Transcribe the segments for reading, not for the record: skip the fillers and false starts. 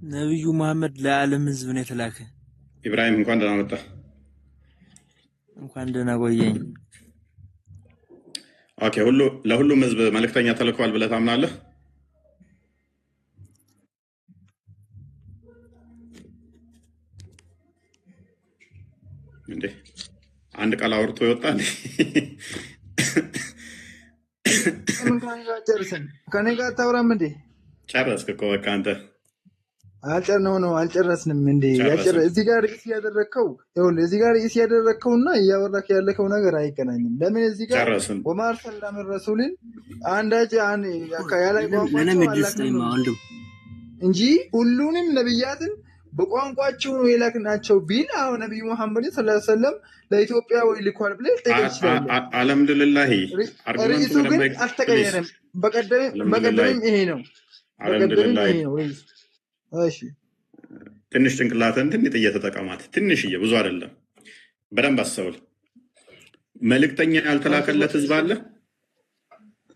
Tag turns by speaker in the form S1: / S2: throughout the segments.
S1: ነብዩ መሐመድ ለዓለም ህዝብ ነው የተላከ።
S2: ኢብራሂም እንኳን ደህና መጣ።
S1: እንኳን ደህና ቆየኝ።
S2: ኦኬ፣ ለሁሉም ህዝብ መልእክተኛ ተልኳል ብለህ ታምናለህ? እንዴ አንድ ቃል አውርቶ ይወጣል።
S3: ምን ከኔ ጋር ጨርሰን ከኔ ጋር አታወራም እንዴ?
S2: ጨረስክ እኮ በቃ አንተ።
S3: አልጨረስንም እንዴ?
S2: ጨረስን።
S3: እዚህ ጋር ርዕስ ያደረግከው ይኸውልህ፣ እዚህ ጋር ርዕስ ያደረግከውና እያወራክ ያለከው ነገር አይገናኝም። ለምን እዚህ ጋር
S2: ጨረስን።
S3: ወማ አርሰልና ሚን ረሱልን አንዳች ያላይ
S1: ለነም
S3: ቋንቋቸው
S1: ይደስተኝ ወንድም
S3: እንጂ ሁሉንም ነብያትን በቋንቋቸው ነው የላክናቸው ቢል አሁን ነብዩ መሐመድ ሰለላሁ ዐለይሂ ወሰለም ለኢትዮጵያ ወይ ልኳል ብለህ ልጠይቅ ይችላል።
S2: አልሐምዱሊላህ
S3: ርዕሱ ግን አልተቀየረም። በቀደምም ይሄ ነው። እሺ
S2: ትንሽ ጭንቅላትን ትንሽ እየተጠቀማት ትንሽዬ፣ ብዙ አይደለም። በደንብ አስተውል። መልእክተኛ ያልተላከለት ህዝብ አለ?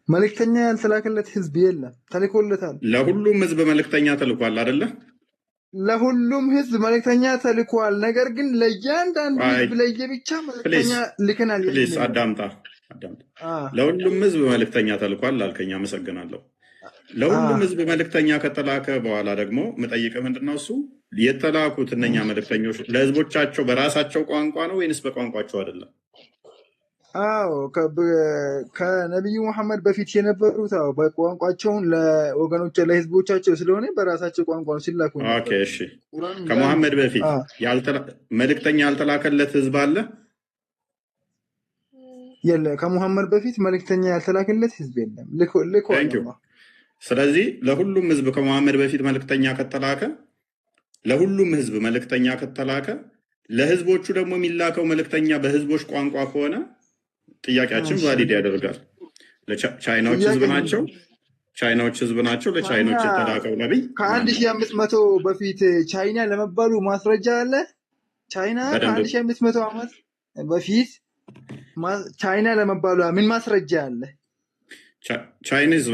S3: መልእክተኛ ያልተላከለት ህዝብ የለም። ተልኮለታል።
S2: ለሁሉም ህዝብ መልእክተኛ ተልኳል አይደለ?
S3: ለሁሉም ህዝብ መልእክተኛ ተልኳል። ነገር ግን ለእያንዳንዱ ህዝብ ለየብቻ መልእክተኛ ልከናል።
S2: ፕሊዝ አዳምጣ። ለሁሉም ህዝብ መልእክተኛ ተልኳል አልከኝ። አመሰግናለሁ። ለሁሉም ህዝብ መልእክተኛ ከተላከ በኋላ ደግሞ የምጠይቅህ ምንድነው እሱ የተላኩት እነኛ መልእክተኞች ለህዝቦቻቸው በራሳቸው ቋንቋ ነው ወይንስ በቋንቋቸው አይደለም?
S3: አዎ ከነቢዩ መሐመድ በፊት የነበሩት በቋንቋቸውን ለወገኖች ለህዝቦቻቸው ስለሆነ በራሳቸው ቋንቋ ነው ሲላኩ።
S2: ኦኬ እሺ። ከመሐመድ በፊት መልእክተኛ ያልተላከለት ህዝብ አለ?
S3: የለ። ከመሐመድ በፊት መልእክተኛ ያልተላከለት ህዝብ የለም። ልኮ
S2: ስለዚህ ለሁሉም ህዝብ ከመሐመድ በፊት መልእክተኛ ከተላከ ለሁሉም ህዝብ መልእክተኛ ከተላከ ለህዝቦቹ ደግሞ የሚላከው መልእክተኛ በህዝቦች ቋንቋ ከሆነ ጥያቄያችን ቫሊድ ያደርጋል። ቻይናዎች ህዝብ ናቸው። ቻይናዎች ህዝብ ናቸው። ለቻይናዎች የተላከው ነቢይ
S3: ከ1500 በፊት ቻይና ለመባሉ ማስረጃ አለ። ቻይና ከ1500 ዓመት በፊት ቻይና ለመባሉ ምን ማስረጃ አለ?
S2: ቻይኒዝ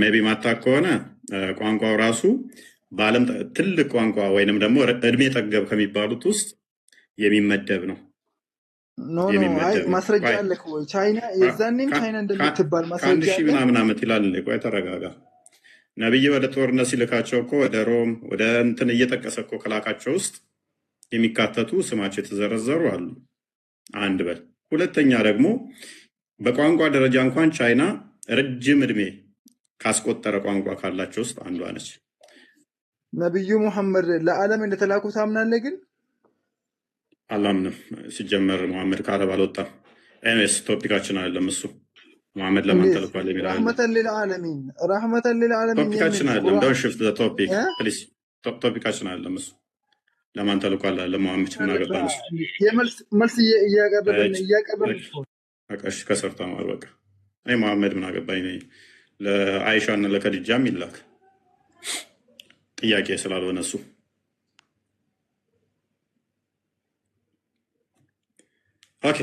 S2: ሜቢ ማታ ከሆነ ቋንቋው ራሱ በዓለም ትልቅ ቋንቋ ወይንም ደግሞ እድሜ ጠገብ ከሚባሉት ውስጥ የሚመደብ ነው።
S3: ማስረጃ አለ ወይ? ቻይና የዛኔም ቻይና እንደምትባል ማስረጃ አለ።
S2: ምናምን ዓመት ይላል። ቆይ ተረጋጋ። ነቢይ ወደ ጦርነት ሲልካቸው እኮ ወደ ሮም ወደ እንትን እየጠቀሰ እኮ ከላካቸው ውስጥ የሚካተቱ ስማቸው የተዘረዘሩ አሉ። አንድ በል። ሁለተኛ ደግሞ በቋንቋ ደረጃ እንኳን ቻይና ረጅም እድሜ ካስቆጠረ ቋንቋ ካላቸው ውስጥ አንዷ ነች።
S3: ነቢዩ ሙሐመድ ለዓለም እንደተላኩ ታምናለህ? ግን
S2: አላምንም። ሲጀመር ሙሐመድ ከአረብ አልወጣም። ኤኒዌይስ ቶፒካችን አይደለም እሱ። ሙሐመድ ለማን ተልኳል የሚለው
S3: ረህመተን ሊልዓለሚን
S2: ቶፒካችን አይደለም። ዶንት ሽፍት ዘ ቶፒክ ፕሊዝ። ቶፒካችን አይደለም እሱ። ለማን ተልኳል አለ ሙሐመድ ምን አገባን እሱ።
S3: መልስ እያቀረበን
S2: በቃ እሺ፣ ከሰርታ ማር በቃ እኔ ሙሐመድ ምን አገባኝ። ለአይሻ እና ለከድጃም ይላክ ጥያቄ ስላልሆነ እሱ። ኦኬ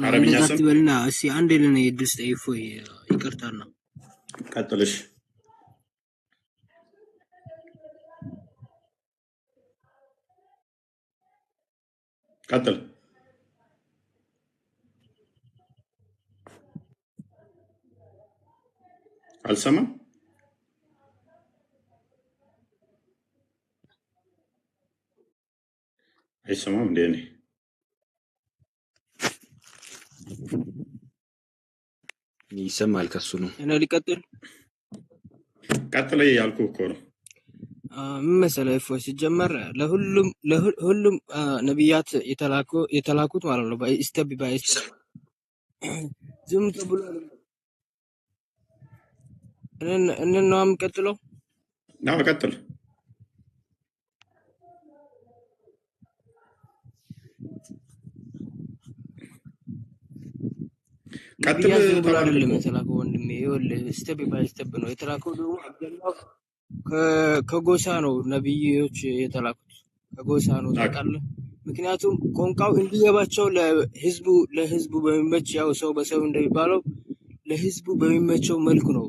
S2: አረብኛ ስም
S1: በልና እስኪ አንድ ለኔ ድስ ጠይፎ ይቅርታና
S2: ቀጥልሽ። ቀጥል። አልሰማም። አይሰማም እንዴ? እኔ
S4: ይሰማል። ከሱ ነው
S1: እኔ ሊቀጥል
S2: ቀጥለ ያልኩ እኮ ነው።
S1: ምን መሰለህ እፎይ፣ ሲጀመር ለሁሉም ነቢያት የተላኩት ማለት ነው በስቴፕ ባይ ስቴፕ ዝም ተብሎ ነው የምቀጥለው።
S2: ቀጥል። ቀጥል
S1: አይደለም የተላከው ወንድሜ፣ ይኸውልህ ስቴፕ ባይ ስቴፕ ነው የተላከው። ደግሞ አብዛኛው ከጎሳ ነው ነብዮች የተላኩት፣ ከጎሳ ነው ታውቃለህ። ምክንያቱም ቋንቋው እንዲገባቸው ለህዝቡ በሚመች ያው ሰው በሰው እንደሚባለው ለህዝቡ በሚመቸው መልኩ ነው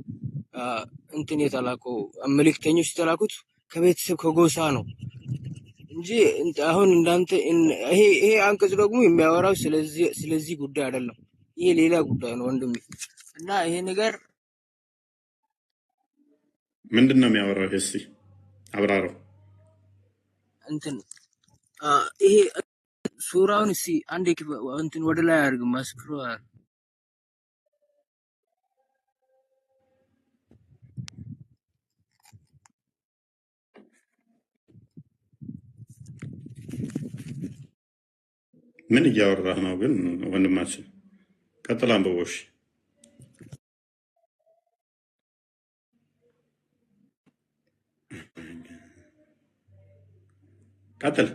S1: እንትን የተላከው መልእክተኞች የተላኩት ከቤተሰብ ከጎሳ ነው እንጂ አሁን እንዳንተ ይሄ አንቀጽ ደግሞ የሚያወራው ስለዚህ ጉዳይ አይደለም። ይሄ ሌላ ጉዳይ ነው ወንድሜ። እና ይሄ ነገር
S2: ምንድነው የሚያወራው? እስኪ አብራራው።
S1: እንትን ይሄ ሱራውን እስኪ አንዴ እንትን ወደ ላይ አድርግ መስክሮ
S2: ምን እያወራህ ነው ግን ወንድማችን? ቀጥል አንብቦሽ ቀጥል።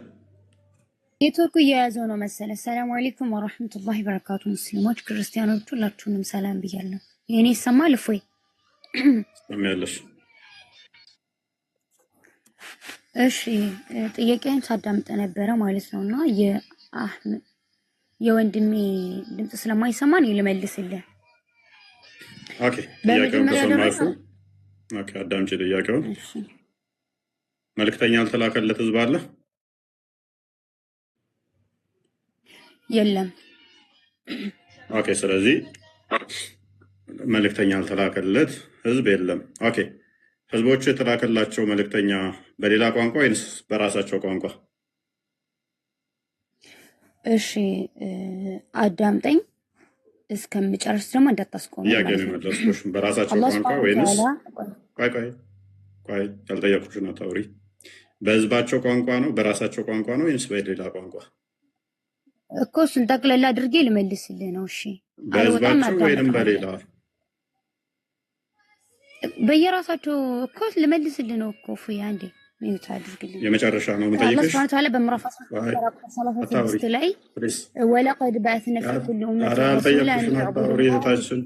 S5: ኔትወርኩ እየያዘው ነው መሰለ። ሰላም አለይኩም ወራህመቱላሂ ወበረካቱ። ሙስሊሞች ክርስቲያኖች ሁላችሁንም ሰላም ብያለሁ። የኔ ይሰማል እፎይ?
S2: ሰማያለሽ?
S5: እሺ ጥያቄን ሳዳምጥ ነበረ ማለት ነውና የወንድሜ ድምጽ ስለማይሰማን ልመልስልህ።
S2: ኦኬ ጥያቄውን ከሰማሹ ኦኬ አዳምጪ ጥያቄውን። መልእክተኛ አልተላከለት ህዝብ አለ?
S5: የለም።
S2: ኦኬ ስለዚህ መልእክተኛ አልተላከለት ህዝብ የለም። ኦኬ ህዝቦቹ የተላከላቸው መልእክተኛ በሌላ ቋንቋ ወይንስ በራሳቸው ቋንቋ?
S5: እሺ አዳምጠኝ እስከምጨርስ ደግሞ እንዳታስቆም።
S2: ጥያቄ ነው የመለስኩሽ። በራሳቸው ቋንቋ ወይንስ ቆይ ያልጠየኩሽን አታውሪ። በህዝባቸው ቋንቋ ነው በራሳቸው ቋንቋ ነው ወይንስ በሌላ ቋንቋ?
S5: እኮ እሱን ጠቅለላ አድርጌ ልመልስልህ ነው። እሺ
S2: በህዝባቸው ወይንም በሌላ?
S5: በየራሳቸው እኮ ልመልስልህ ነው እኮ ፉያ አንዴ ሚዩት አድርግልኝ።
S2: የመጨረሻ ነው የምጠይቅሽ።
S5: አላህ ሱብሓነሁ ወተዓላ በምዕራፍ 36 ላይ ወለቀድ በዐስና ፊ ኩሊ ኡመቲን ረሱላን
S2: አን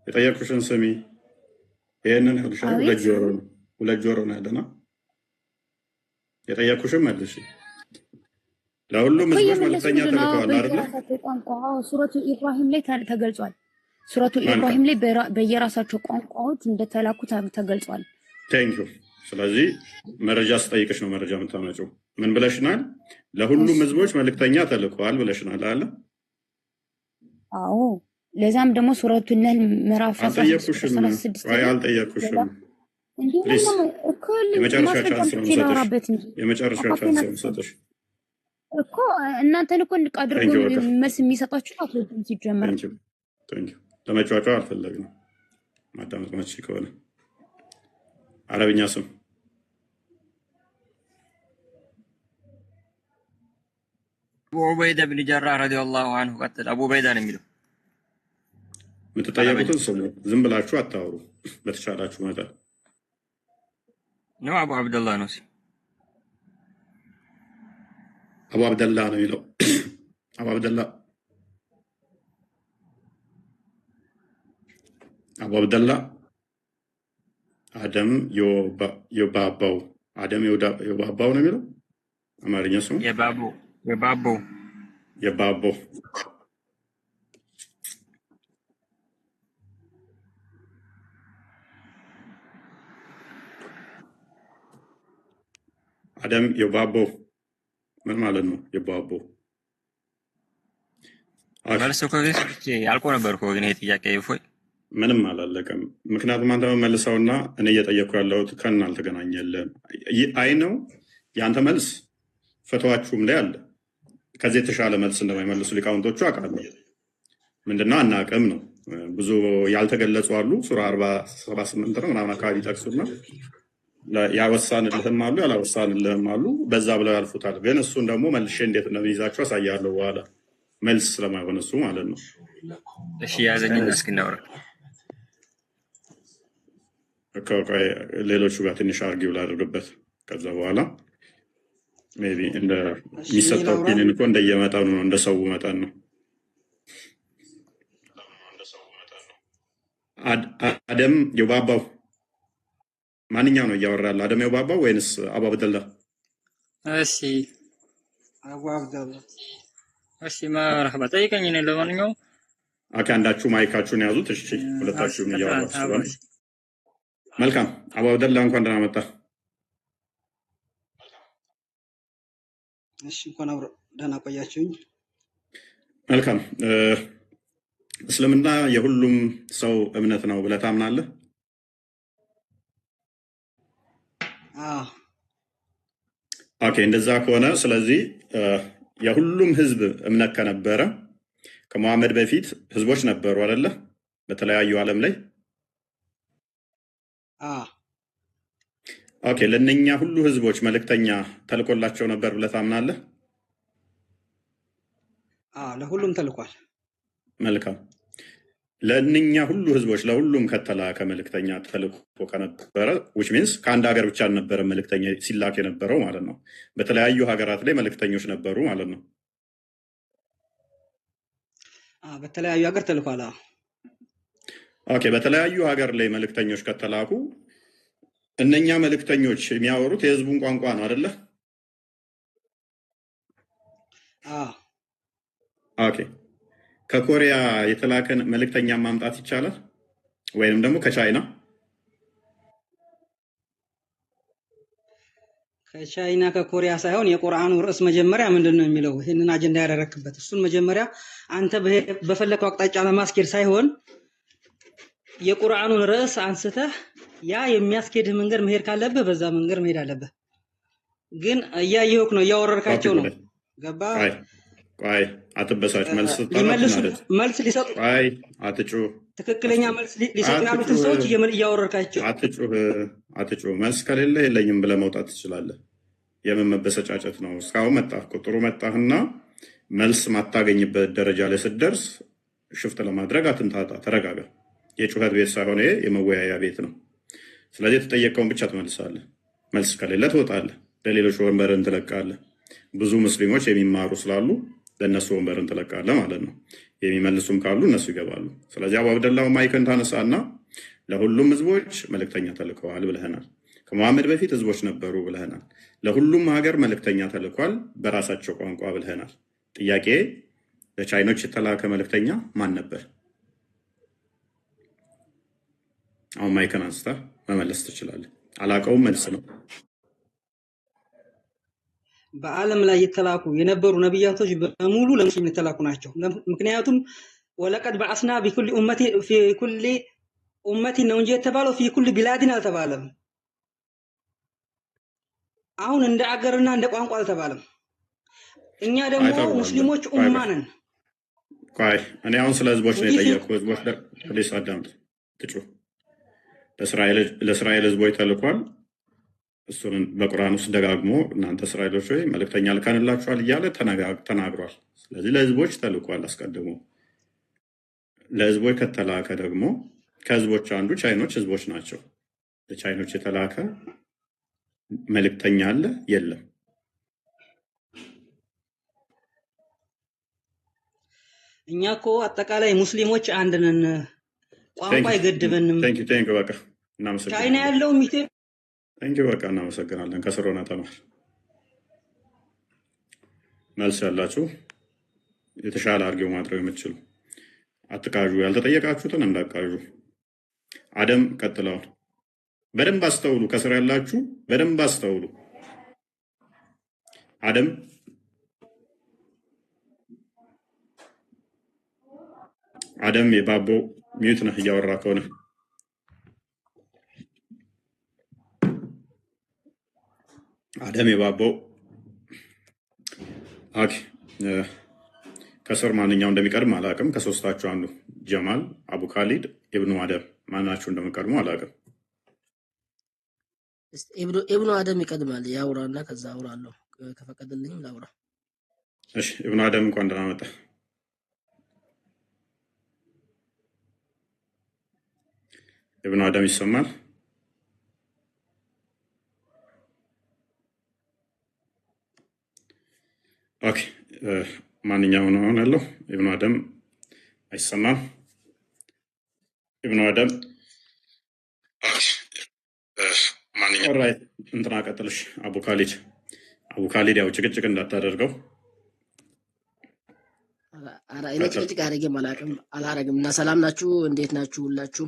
S2: የጠየቅኩሽን ስሚ። ይሄንን ሁለት ጆሮ ነው ያለና የጠየቅኩሽን መልሽ። ለሁሉም ህዝቦች መልእክተኛ ተልከዋል አይደል?
S5: ሱረቱ ኢብራሂም ላይ ተገልጿል። ሱረቱ ኢብራሂም ላይ በየራሳቸው ቋንቋዎች እንደተላኩ ተገልጿል።
S2: ቴንክ ዩ። ስለዚህ መረጃ ስጠይቅሽ ነው መረጃ የምታመጪው። ምን ብለሽናል? ለሁሉም ህዝቦች መልእክተኛ ተልከዋል ብለሽናል አለ?
S5: አዎ። ለዛም ደግሞ ሱረቱ ነህል ምዕራፍ
S2: 16 አልጠየቅኩሽም። የመጨረሻ ቻንስ ነው የምሰጥሽ
S5: እኮ እናንተን እኮ አድርጎ መልስ የሚሰጣችሁ አትወዱም ሲጀመር።
S2: ለመጫወቻው አልፈለግንም። ማዳመጥ መች ከሆነ አረብኛ ስም
S6: አቡ ዑበይዳ ብን ጀራህ ረዲየላሁ ዐንሁ። ቀጥል። አቡ ዑበይዳ ነው የሚለው።
S2: የምትጠየቁትን ስሙ፣ ዝም ብላችሁ አታውሩ። በተቻላችሁ መጠን
S6: ነው። አቡ አብደላህ ነው።
S2: አቡ አብደላ ነው የሚለው። አቡ አብደላ አደም የባባው ነው የሚለው አማርኛ ስሙ የባባው አደም የባባው ምን ማለት ነው? የባባው
S6: መልሶ ከዚህ ያልቆ ነበር እኮ ግን ይሄ ጥያቄ ይፎይ
S2: ምንም አላለቀም። ምክንያቱም አንተ መመልሰውና እኔ እየጠየኩ ያለሁት ከና አልተገናኘልህም። አይ ነው የአንተ መልስ ፈተዋችሁም ላይ አለ። ከዚህ የተሻለ መልስ እንደማይመልሱ ሊቃውንቶቹ አውቃለሁ። ምንድነው አናውቅም ነው። ብዙ ያልተገለጹ አሉ። ሱራ 48 ነው ምናምን አካባቢ ጠቅሱና ያወሳንልህም አሉ ያላወሳንልህም አሉ። በዛ ብለው ያልፉታል። ግን እሱን ደግሞ መልሼ እንዴት እንደሚይዛቸው አሳያለሁ በኋላ መልስ ስለማይሆን እሱ ማለት ነው።
S6: እሺ ያዘኝን እስኪ እናውራ።
S2: ሌሎቹ ጋር ትንሽ አርጊው ላድርግበት። ከዛ በኋላ ሜይ ቢ እንደሚሰጠው ኦፒኒየን እኮ እንደየመጠኑ ነው፣ እንደ ሰው መጠን ነው። አደም የባባው ማንኛው ነው እያወራል? አደም የባባው ወይንስ አቡ አብደላ?
S6: እሺ አቡ አብደላ። እሺ መርሐባ ጠይቀኝ ነው። ለማንኛውም
S2: አንዳችሁ ማይካችሁን ያዙት። እሺ ሁለታችሁም እያወራችሁ ስለሆነ መልካም አቡ አብደላ እንኳን ደህና መጣ።
S7: እሺ እንኳን አብሮ ደህና ቆያችሁኝ።
S2: መልካም እስልምና የሁሉም ሰው እምነት ነው ብለህ ታምናለህ? ኦኬ፣ እንደዛ ከሆነ ስለዚህ የሁሉም ህዝብ እምነት ከነበረ ከመሐመድ በፊት ህዝቦች ነበሩ አይደለ? በተለያዩ ዓለም ላይ ኦኬ፣ ለእነኛ ሁሉ ህዝቦች መልእክተኛ ተልኮላቸው ነበር ብለህ ታምናለህ?
S7: ለሁሉም ተልኳል።
S2: መልካም፣ ለእነኛ ሁሉ ህዝቦች ለሁሉም ከተላከ መልእክተኛ ተልኮ ከነበረ which means ከአንድ ሀገር ብቻ አልነበረ መልእክተኛ ሲላክ የነበረው ማለት ነው። በተለያዩ ሀገራት ላይ መልእክተኞች ነበሩ ማለት ነው።
S7: በተለያዩ ሀገር ተልኳል።
S2: ኦኬ፣ በተለያዩ ሀገር ላይ መልእክተኞች ከተላኩ እነኛ መልእክተኞች የሚያወሩት የህዝቡን ቋንቋ ነው አይደለ? ኦኬ፣ ከኮሪያ የተላከን መልእክተኛ ማምጣት ይቻላል? ወይንም ደግሞ ከቻይና?
S7: ከቻይና ከኮሪያ ሳይሆን የቁርአኑ ርዕስ መጀመሪያ ምንድን ነው የሚለው ይህንን አጀንዳ ያደረክበት እሱን መጀመሪያ አንተ በፈለከው አቅጣጫ ለማስኬድ ሳይሆን የቁርአኑን ርዕስ አንስተህ ያ የሚያስኬድህ መንገድ መሄድ ካለብህ በዛ መንገድ መሄድ አለብህ። ግን እያየሁህ ነው፣ እያወረድካቸው ነው። ገባ?
S2: ቆይ አትበሳጭ።
S7: መልስ ሊሰጡ
S2: አትጩ።
S7: ትክክለኛ መልስ ሊሰጡ ያሉትን ሰዎች እያወረድካቸው።
S2: አትጩ። መልስ ከሌለ የለኝም ብለህ መውጣት ትችላለህ። የምን መበሰጫጨት ነው? እስካሁን መጣህ እኮ ጥሩ መጣህና መልስ ማታገኝበት ደረጃ ላይ ስትደርስ ሽፍት ለማድረግ አትንታታ። ተረጋጋ። የጩኸት ቤት ሳይሆን ይሄ የመወያያ ቤት ነው። ስለዚህ የተጠየቀውን ብቻ ትመልሳለህ። መልስ ከሌለ ትወጣለህ፣ ለሌሎች ወንበርን ትለቃለህ። ብዙ ሙስሊሞች የሚማሩ ስላሉ ለእነሱ ወንበርን ትለቃለህ ማለት ነው። የሚመልሱም ካሉ እነሱ ይገባሉ። ስለዚህ አቡ አብደላው ማይክን ታነሳና ለሁሉም ህዝቦች መልእክተኛ ተልከዋል ብለህናል። ከመሐመድ በፊት ህዝቦች ነበሩ ብለህናል። ለሁሉም ሀገር መልእክተኛ ተልኳል በራሳቸው ቋንቋ ብለህናል። ጥያቄ፣ ለቻይኖች የተላከ መልእክተኛ ማን ነበር? አሁን ማይክን አንስታ መመለስ ትችላለህ። አላውቀውም መልስ ነው።
S7: በዓለም ላይ የተላኩ የነበሩ ነቢያቶች በሙሉ ለሙስሊም የተላኩ ናቸው። ምክንያቱም ወለቀድ በአስና ቢኩል ኡመቲ ነው እንጂ የተባለው ፊ ኩል ቢላድን አልተባለም። አሁን እንደ አገርና እንደ ቋንቋ አልተባለም። እኛ ደግሞ ሙስሊሞች ኡማ ነን።
S2: ቆይ እኔ አሁን ስለ ህዝቦች ነው የጠየኩህ። ህዝቦች ፕሊስ አዳምጥ። ትጩ ለእስራኤል ህዝቦች ተልኳል። እሱን በቁርአን ውስጥ ደጋግሞ እናንተ እስራኤሎች ወይ መልእክተኛ ልከንላችኋል እያለ ተናግሯል። ስለዚህ ለህዝቦች ተልኳል አስቀድሞ። ለህዝቦች ከተላከ ደግሞ ከህዝቦች አንዱ ቻይኖች ህዝቦች ናቸው። ለቻይኖች የተላከ መልእክተኛ አለ? የለም።
S7: እኛ እኮ አጠቃላይ ሙስሊሞች አንድ ነን። ቋንቋ አይገድበንም።
S2: ቴንክ በቃ እናመሰግናለን።
S7: ቻይና ያለው
S2: ቴንክ በቃ እናመሰግናለን። ከስር ሆነ ተማር። መልስ ያላችሁ የተሻለ አድርገው ማድረግ የምትችሉ አትቃዡ። ያልተጠየቃችሁትን እንዳቃዡ። አደም ቀጥለዋል። በደንብ አስተውሉ። ከስር ያላችሁ በደንብ አስተውሉ። አደም የባቦ ሚዩት ነህ እያወራ ከሆነ አደም የባቦ ኦኬ። ከስር ማንኛው እንደሚቀድም አላውቅም። ከሶስታችሁ አንዱ ጀማል፣ አቡ ካሊድ፣ ኢብኑ አደም ማናችሁ እንደሚቀድሙ አላውቅም።
S8: ኢብኑ አደም ይቀድማል። ያውራና ከዛ አውራለሁ ከፈቀደልኝም ላውራ።
S2: እሺ ኢብኑ አደም እንኳን ደህና መጣ። ኢብኑ አደም ይሰማል? ኦኬ ማንኛው ነው አሁን ያለው? ኢብኑ አደም አይሰማም። ኢብኑ አደም ማንኛው ኦራይት እንትና ቀጥልሽ። አቡ ካሊድ ያው ጭቅጭቅ እንዳታደርገው።
S8: አራ እኔ ጭቅጭቅ አላረግም እና ሰላም ናችሁ? እንዴት ናችሁ ሁላችሁ?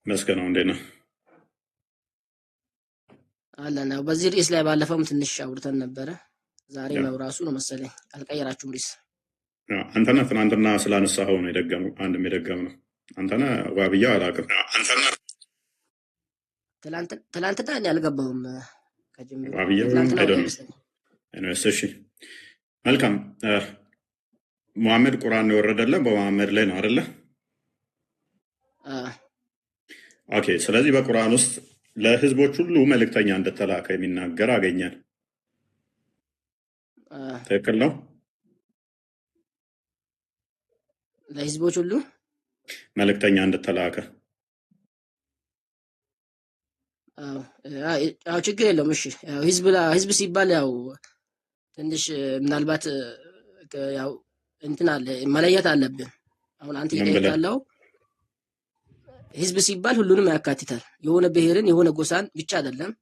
S2: መስገነው እንዴት ነው?
S8: አለን። ያው በዚህ ርዕስ ላይ ባለፈውም ትንሽ አውርተን ነበረ። ዛሬም ያው ራሱ ነው መሰለኝ አልቀየራችሁም ርዕስ።
S2: አንተና ትናንትና ስላነሳኸው ነው የደገመው። አንድም የደገም ነው አንተና ዋብያ አላውቅም።
S8: ትላንትና እኔ አልገባሁም ከጅምሩ
S2: ዋብያ
S8: ትላንትና
S2: አይደለም።
S8: ይመስለኝ።
S2: እሺ መልካም። ሙሐመድ ቁርአን የወረደለን በሙሐመድ ላይ ነው አይደለ? ኦኬ። ስለዚህ በቁርአን ውስጥ ለህዝቦች ሁሉ መልእክተኛ እንደተላከ የሚናገር አገኘን። ትክክል ነው?
S8: ለህዝቦች ሁሉ
S2: መልእክተኛ እንደተላከ
S8: አዎ ችግር የለውም። እሺ ያው ህዝብ ሲባል ያው ትንሽ ምናልባት ያው እንትን አለ መለየት አለብን። አሁን አንተ ያለው ህዝብ ሲባል ሁሉንም ያካትታል። የሆነ ብሔርን የሆነ ጎሳን ብቻ አይደለም።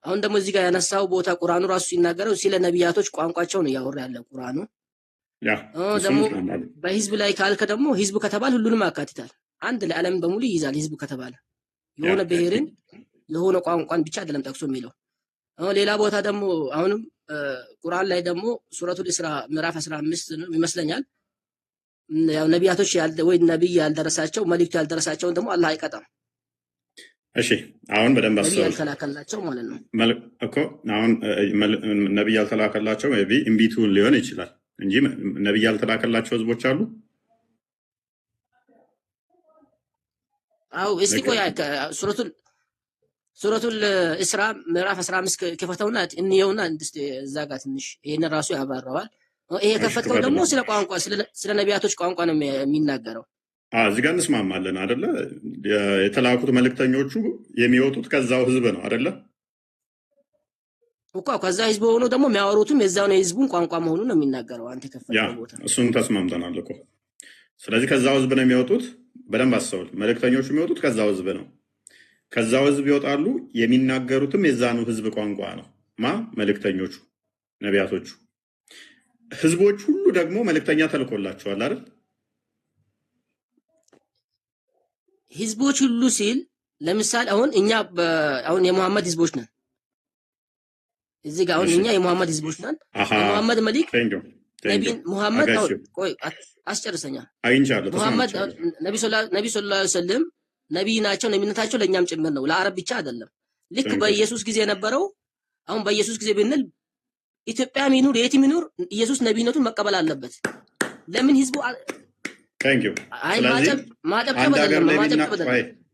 S8: አሁን ደግሞ እዚህ ጋር ያነሳው ቦታ ቁርአኑ ራሱ ሲናገረው ስለ ነቢያቶች ቋንቋቸው ነው ያወራ ያለው ቁርአኑ። ደግሞ በህዝብ ላይ ካልከ ደግሞ ህዝብ ከተባለ ሁሉንም ያካትታል። አንድ ለዓለም በሙሉ ይይዛል። ህዝብ ከተባለ የሆነ ብሔርን የሆነ ቋንቋን ብቻ አይደለም ጠቅሶ የሚለው። ሌላ ቦታ ደግሞ አሁንም ቁርአን ላይ ደግሞ ሱረቱል ኢስራ ምዕራፍ 15 ነው ይመስለኛል። ያው ነቢያቶች ወይ ነብይ ያልደረሳቸው መልእክቱ ያልደረሳቸውን ደግሞ አላህ አይቀጣም።
S2: እሺ አሁን በደንብ
S8: ነብይ
S2: አስተውል
S8: ያልተላከላቸው ማለት ነው
S2: እኮ። አሁን ነብይ ያልተላከላቸው ቢ እምቢቱን ሊሆን ይችላል እንጂ ነብይ ያልተላከላቸው ህዝቦች አሉ።
S8: አው እስቲ ቆይ ሱረቱል ኢስራ ምዕራፍ 15 ከፈተውና እንየውና እዛ ጋር ትንሽ ይሄን ራሱ ያባራዋል። ይሄ ከፈተው ደግሞ ስለ ቋንቋ ስለ ነቢያቶች ቋንቋ ነው የሚናገረው።
S2: እዚህ ጋር እንስማማለን አይደለ? የተላኩት መልእክተኞቹ የሚወጡት ከዛው ህዝብ ነው አይደለ?
S8: እኮ ከዛ ህዝብ ሆኖ ደግሞ የሚያወሩትም የዛው ነው የህዝቡን ቋንቋ መሆኑን ነው የሚናገረው። አንተ ከፈተው ቦታ
S2: እሱን ተስማምተናል እኮ። ስለዚህ ከዛው ህዝብ ነው የሚወጡት። በደንብ አስተውል። መልእክተኞቹ የሚወጡት ከዛው ህዝብ ነው። ከዛው ህዝብ ይወጣሉ። የሚናገሩትም የዛኑ ህዝብ ቋንቋ ነው። መልእክተኞቹ ነቢያቶቹ። ህዝቦች ሁሉ ደግሞ መልእክተኛ ተልኮላቸዋል አይደል?
S8: ህዝቦች ሁሉ ሲል ለምሳሌ አሁን እኛ አሁን የሙሐመድ ህዝቦች ነን። እዚህ ጋር አሁን እኛ የሙሐመድ ህዝቦች ነን። የሙሐመድ መልእክ ነብይ ሙሐመድ ቆይ አስጨርሰኛ
S2: አይንቻለሁ።
S8: ሙሐመድ ነብይ ሰለላሁ ዐለይሂ ወሰለም ነብይ ናቸው። ነብይነታቸው ለኛም ጭምር ነው፣ ለአረብ ብቻ አይደለም። ልክ በኢየሱስ ጊዜ የነበረው አሁን በኢየሱስ ጊዜ ብንል ኢትዮጵያ ሚኑር የትም ሚኑር ኢየሱስ ነብይነቱን መቀበል አለበት። ለምን ህዝቡ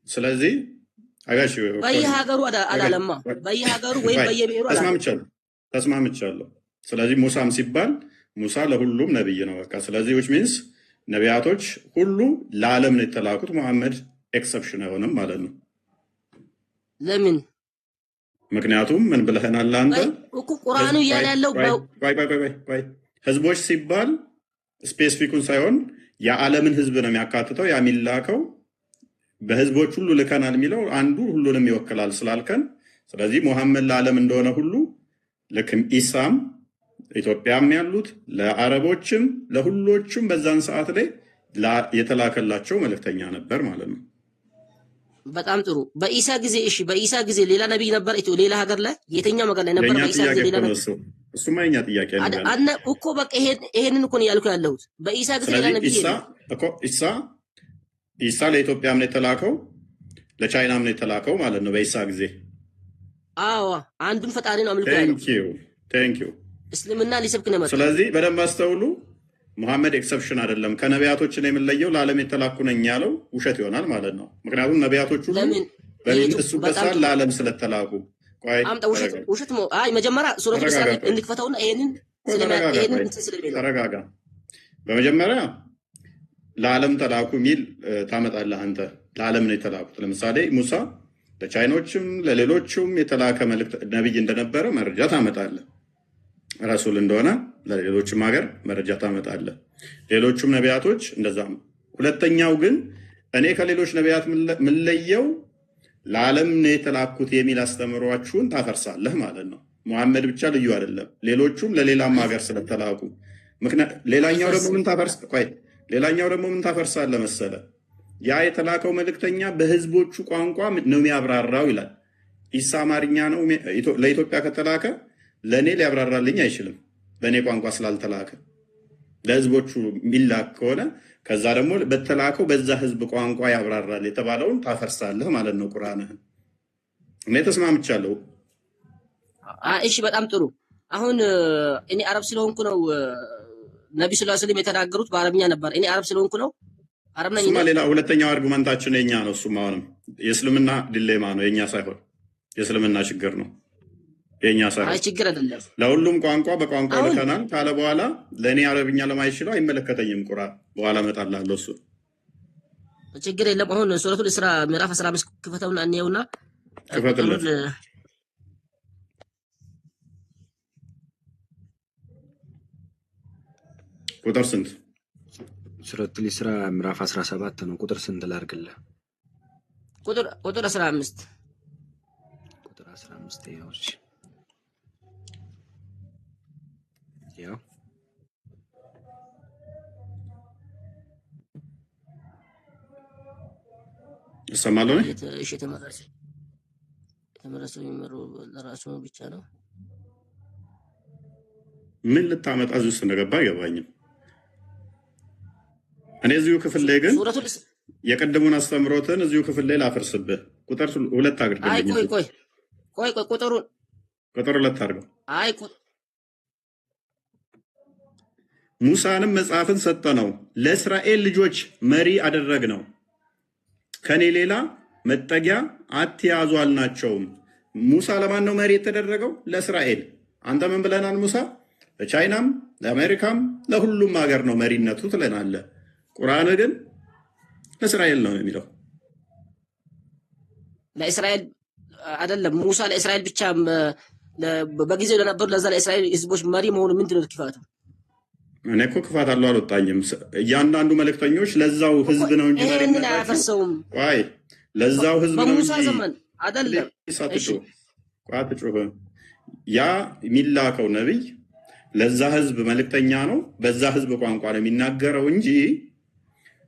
S2: ስለዚህ
S8: በየሀገሩ አዳለማ በየሀገሩ ወይም በየብሔሩ
S2: ተስማምቻለሁ። ስለዚህ ሙሳም ሲባል ሙሳ ለሁሉም ነብይ ነው። በቃ ስለዚህ which means ነቢያቶች ሁሉ ለዓለም ነው የተላኩት። መሐመድ ኤክሰፕሽን አይሆንም ማለት ነው።
S8: ለምን?
S2: ምክንያቱም ምን ብለህናል አንተ
S8: እኮ ቁርአኑ እያለ ያለው
S2: ህዝቦች ሲባል ስፔሲፊኩን ሳይሆን የዓለምን ህዝብ ነው የሚያካትተው። የሚላከው በህዝቦች ሁሉ ልከናል የሚለው አንዱ ሁሉንም ይወክላል ስላልከን፣ ስለዚህ ሙሐመድ ለዓለም እንደሆነ ሁሉ ልክም ኢሳም ኢትዮጵያም ያሉት ለአረቦችም ለሁሎችም በዛን ሰዓት ላይ የተላከላቸው መልእክተኛ ነበር ማለት ነው።
S8: በጣም ጥሩ። በኢሳ ጊዜ እሺ፣ በኢሳ ጊዜ ሌላ ነብይ ነበር ሌላ ሀገር ላይ የትኛው ሀገር ላይ ነበር? በኢሳ ጊዜ ሌላ ነብይ
S2: እሱማ የኛ ጥያቄ ነው
S8: አነ እኮ በቃ ይሄንን እኮ ነው ያልኩ ያለሁት። በኢሳ ጊዜ ሌላ ነብይ
S2: እኮ ኢሳ ለኢትዮጵያም ነው የተላከው ለቻይናም ነው የተላከው ማለት ነው በኢሳ ጊዜ።
S8: አዎ አንዱን ፈጣሪ ነው አምልኮ ያለው።
S2: ቴንክ ዩ
S8: እስልምና ሊሰብክ ነው መጣ።
S2: ስለዚህ በደንብ አስተውሉ። ሙሐመድ ኤክሰፕሽን አይደለም። ከነቢያቶች ነው የምንለየው ለዓለም የተላኩ ነኝ ያለው ውሸት ይሆናል ማለት ነው። ምክንያቱም ነቢያቶች ሁሉ በእሱ በሳል ለዓለም ስለተላኩ
S8: ውሸት ነው። አይ መጀመሪያ ሱረቱ ኢስራ እንክፈተውና ይሄንን
S2: ተረጋጋ። በመጀመሪያ ለዓለም ተላኩ የሚል ታመጣለህ አንተ። ለዓለም ነው የተላኩት። ለምሳሌ ሙሳ ለቻይኖችም ለሌሎችም የተላከ መልእክት ነብይ እንደነበረ መረጃ ታመጣለህ። ረሱል እንደሆነ ለሌሎችም ሀገር መረጃ ታመጣለህ። ሌሎቹም ነቢያቶች እንደዛም። ሁለተኛው ግን እኔ ከሌሎች ነቢያት የምለየው ለዓለም ነው የተላኩት የሚል አስተምሯችሁን ታፈርሳለህ ማለት ነው። ሙሐመድ ብቻ ልዩ አይደለም፣ ሌሎቹም ለሌላም ሀገር ስለተላኩ። ሌላኛው ደግሞ ምን ታፈርሳለህ መሰለ? ያ የተላከው መልእክተኛ በህዝቦቹ ቋንቋ ነው የሚያብራራው ይላል። ኢሳ አማርኛ ነው ለኢትዮጵያ ከተላከ ለእኔ ሊያብራራልኝ አይችልም፣ በእኔ ቋንቋ ስላልተላከ። ለህዝቦቹ የሚላክ ከሆነ ከዛ ደግሞ በተላከው በዛ ህዝብ ቋንቋ ያብራራል የተባለውን ታፈርሳለህ ማለት ነው ቁርአንህን። እኔ ተስማምቻለሁ።
S8: እሺ በጣም ጥሩ። አሁን እኔ አረብ ስለሆንኩ ነው ነብዩ ሰለላሁ ዐለይሂ ወሰለም የተናገሩት በአረብኛ ነበር። እኔ አረብ ስለሆንኩ ነው አረብ ነኝ።
S2: እሱማ ሌላ ሁለተኛው አርጉመንታችን የኛ ነው። እሱማ አሁንም የእስልምና ዲሌማ ነው፣ የኛ ሳይሆን የእስልምና ችግር ነው፣ የኛ ሳይሆን።
S8: አይ ችግር አይደለም።
S2: ለሁሉም ቋንቋ በቋንቋው ልከናል ካለ በኋላ ለእኔ አረብኛ ለማይችለው አይመለከተኝም ቁርአን። በኋላ እመጣላለሁ እሱ
S8: ችግር የለም። አሁን ሱረቱል ኢስራ ምዕራፍ 15 ክፈተውና እንየውና
S2: ክፈትለት። ቁጥር ስንት?
S4: ሱረቱል ኢስራ ምዕራፍ 17 ነው። ቁጥር ስንት ላድርግልህ?
S8: ቁጥር 15
S4: ቁጥር 15 ያው እሺ፣ ያው
S2: እሰማለሁ።
S8: እሺ የተመረሰው የሚመሩ ለራሱ ብቻ ነው።
S2: ምን ልታመጣ እዚህ ውስጥ እንደገባ አይገባኝም። እኔ እዚሁ ክፍል ላይ ግን የቀደሙን አስተምሮትን እዚሁ ክፍል ላይ ላፈርስብህ። ቁጥር 2 አድርግልኝ።
S8: ቆይ ቁጥር
S2: 2 አድርገው። ሙሳንም መጽሐፍን ሰጠነው፣ ለእስራኤል ልጆች መሪ አደረግነው፣ ከኔ ሌላ መጠጊያ አትያዙ አልናቸውም። ሙሳ ለማን ነው መሪ የተደረገው? ለእስራኤል። አንተ ምን ብለናል? ሙሳ ለቻይናም ለአሜሪካም ለሁሉም ሀገር ነው መሪነቱ ትለናለህ። ቁርአን ግን ለእስራኤል ነው የሚለው።
S8: ለእስራኤል አይደለም። ሙሳ ለእስራኤል ብቻ በጊዜው ለነበሩ ለዛ ለእስራኤል ህዝቦች መሪ መሆኑ ምንድን ነው ክፋቱ?
S2: እኔ እኮ ክፋት አለው አልወጣኝም። እያንዳንዱ መልእክተኞች ለዛው ህዝብ ነው እንጂ
S8: ይሄንን አያፈርሰውም።
S2: ቆይ ለዛው ህዝብ ነው
S8: በሙሳ ዘመን አይደለም።
S2: ቋጥጩህ ያ የሚላከው ነብይ ለዛ ህዝብ መልእክተኛ ነው፣ በዛ ህዝብ ቋንቋ ነው የሚናገረው እንጂ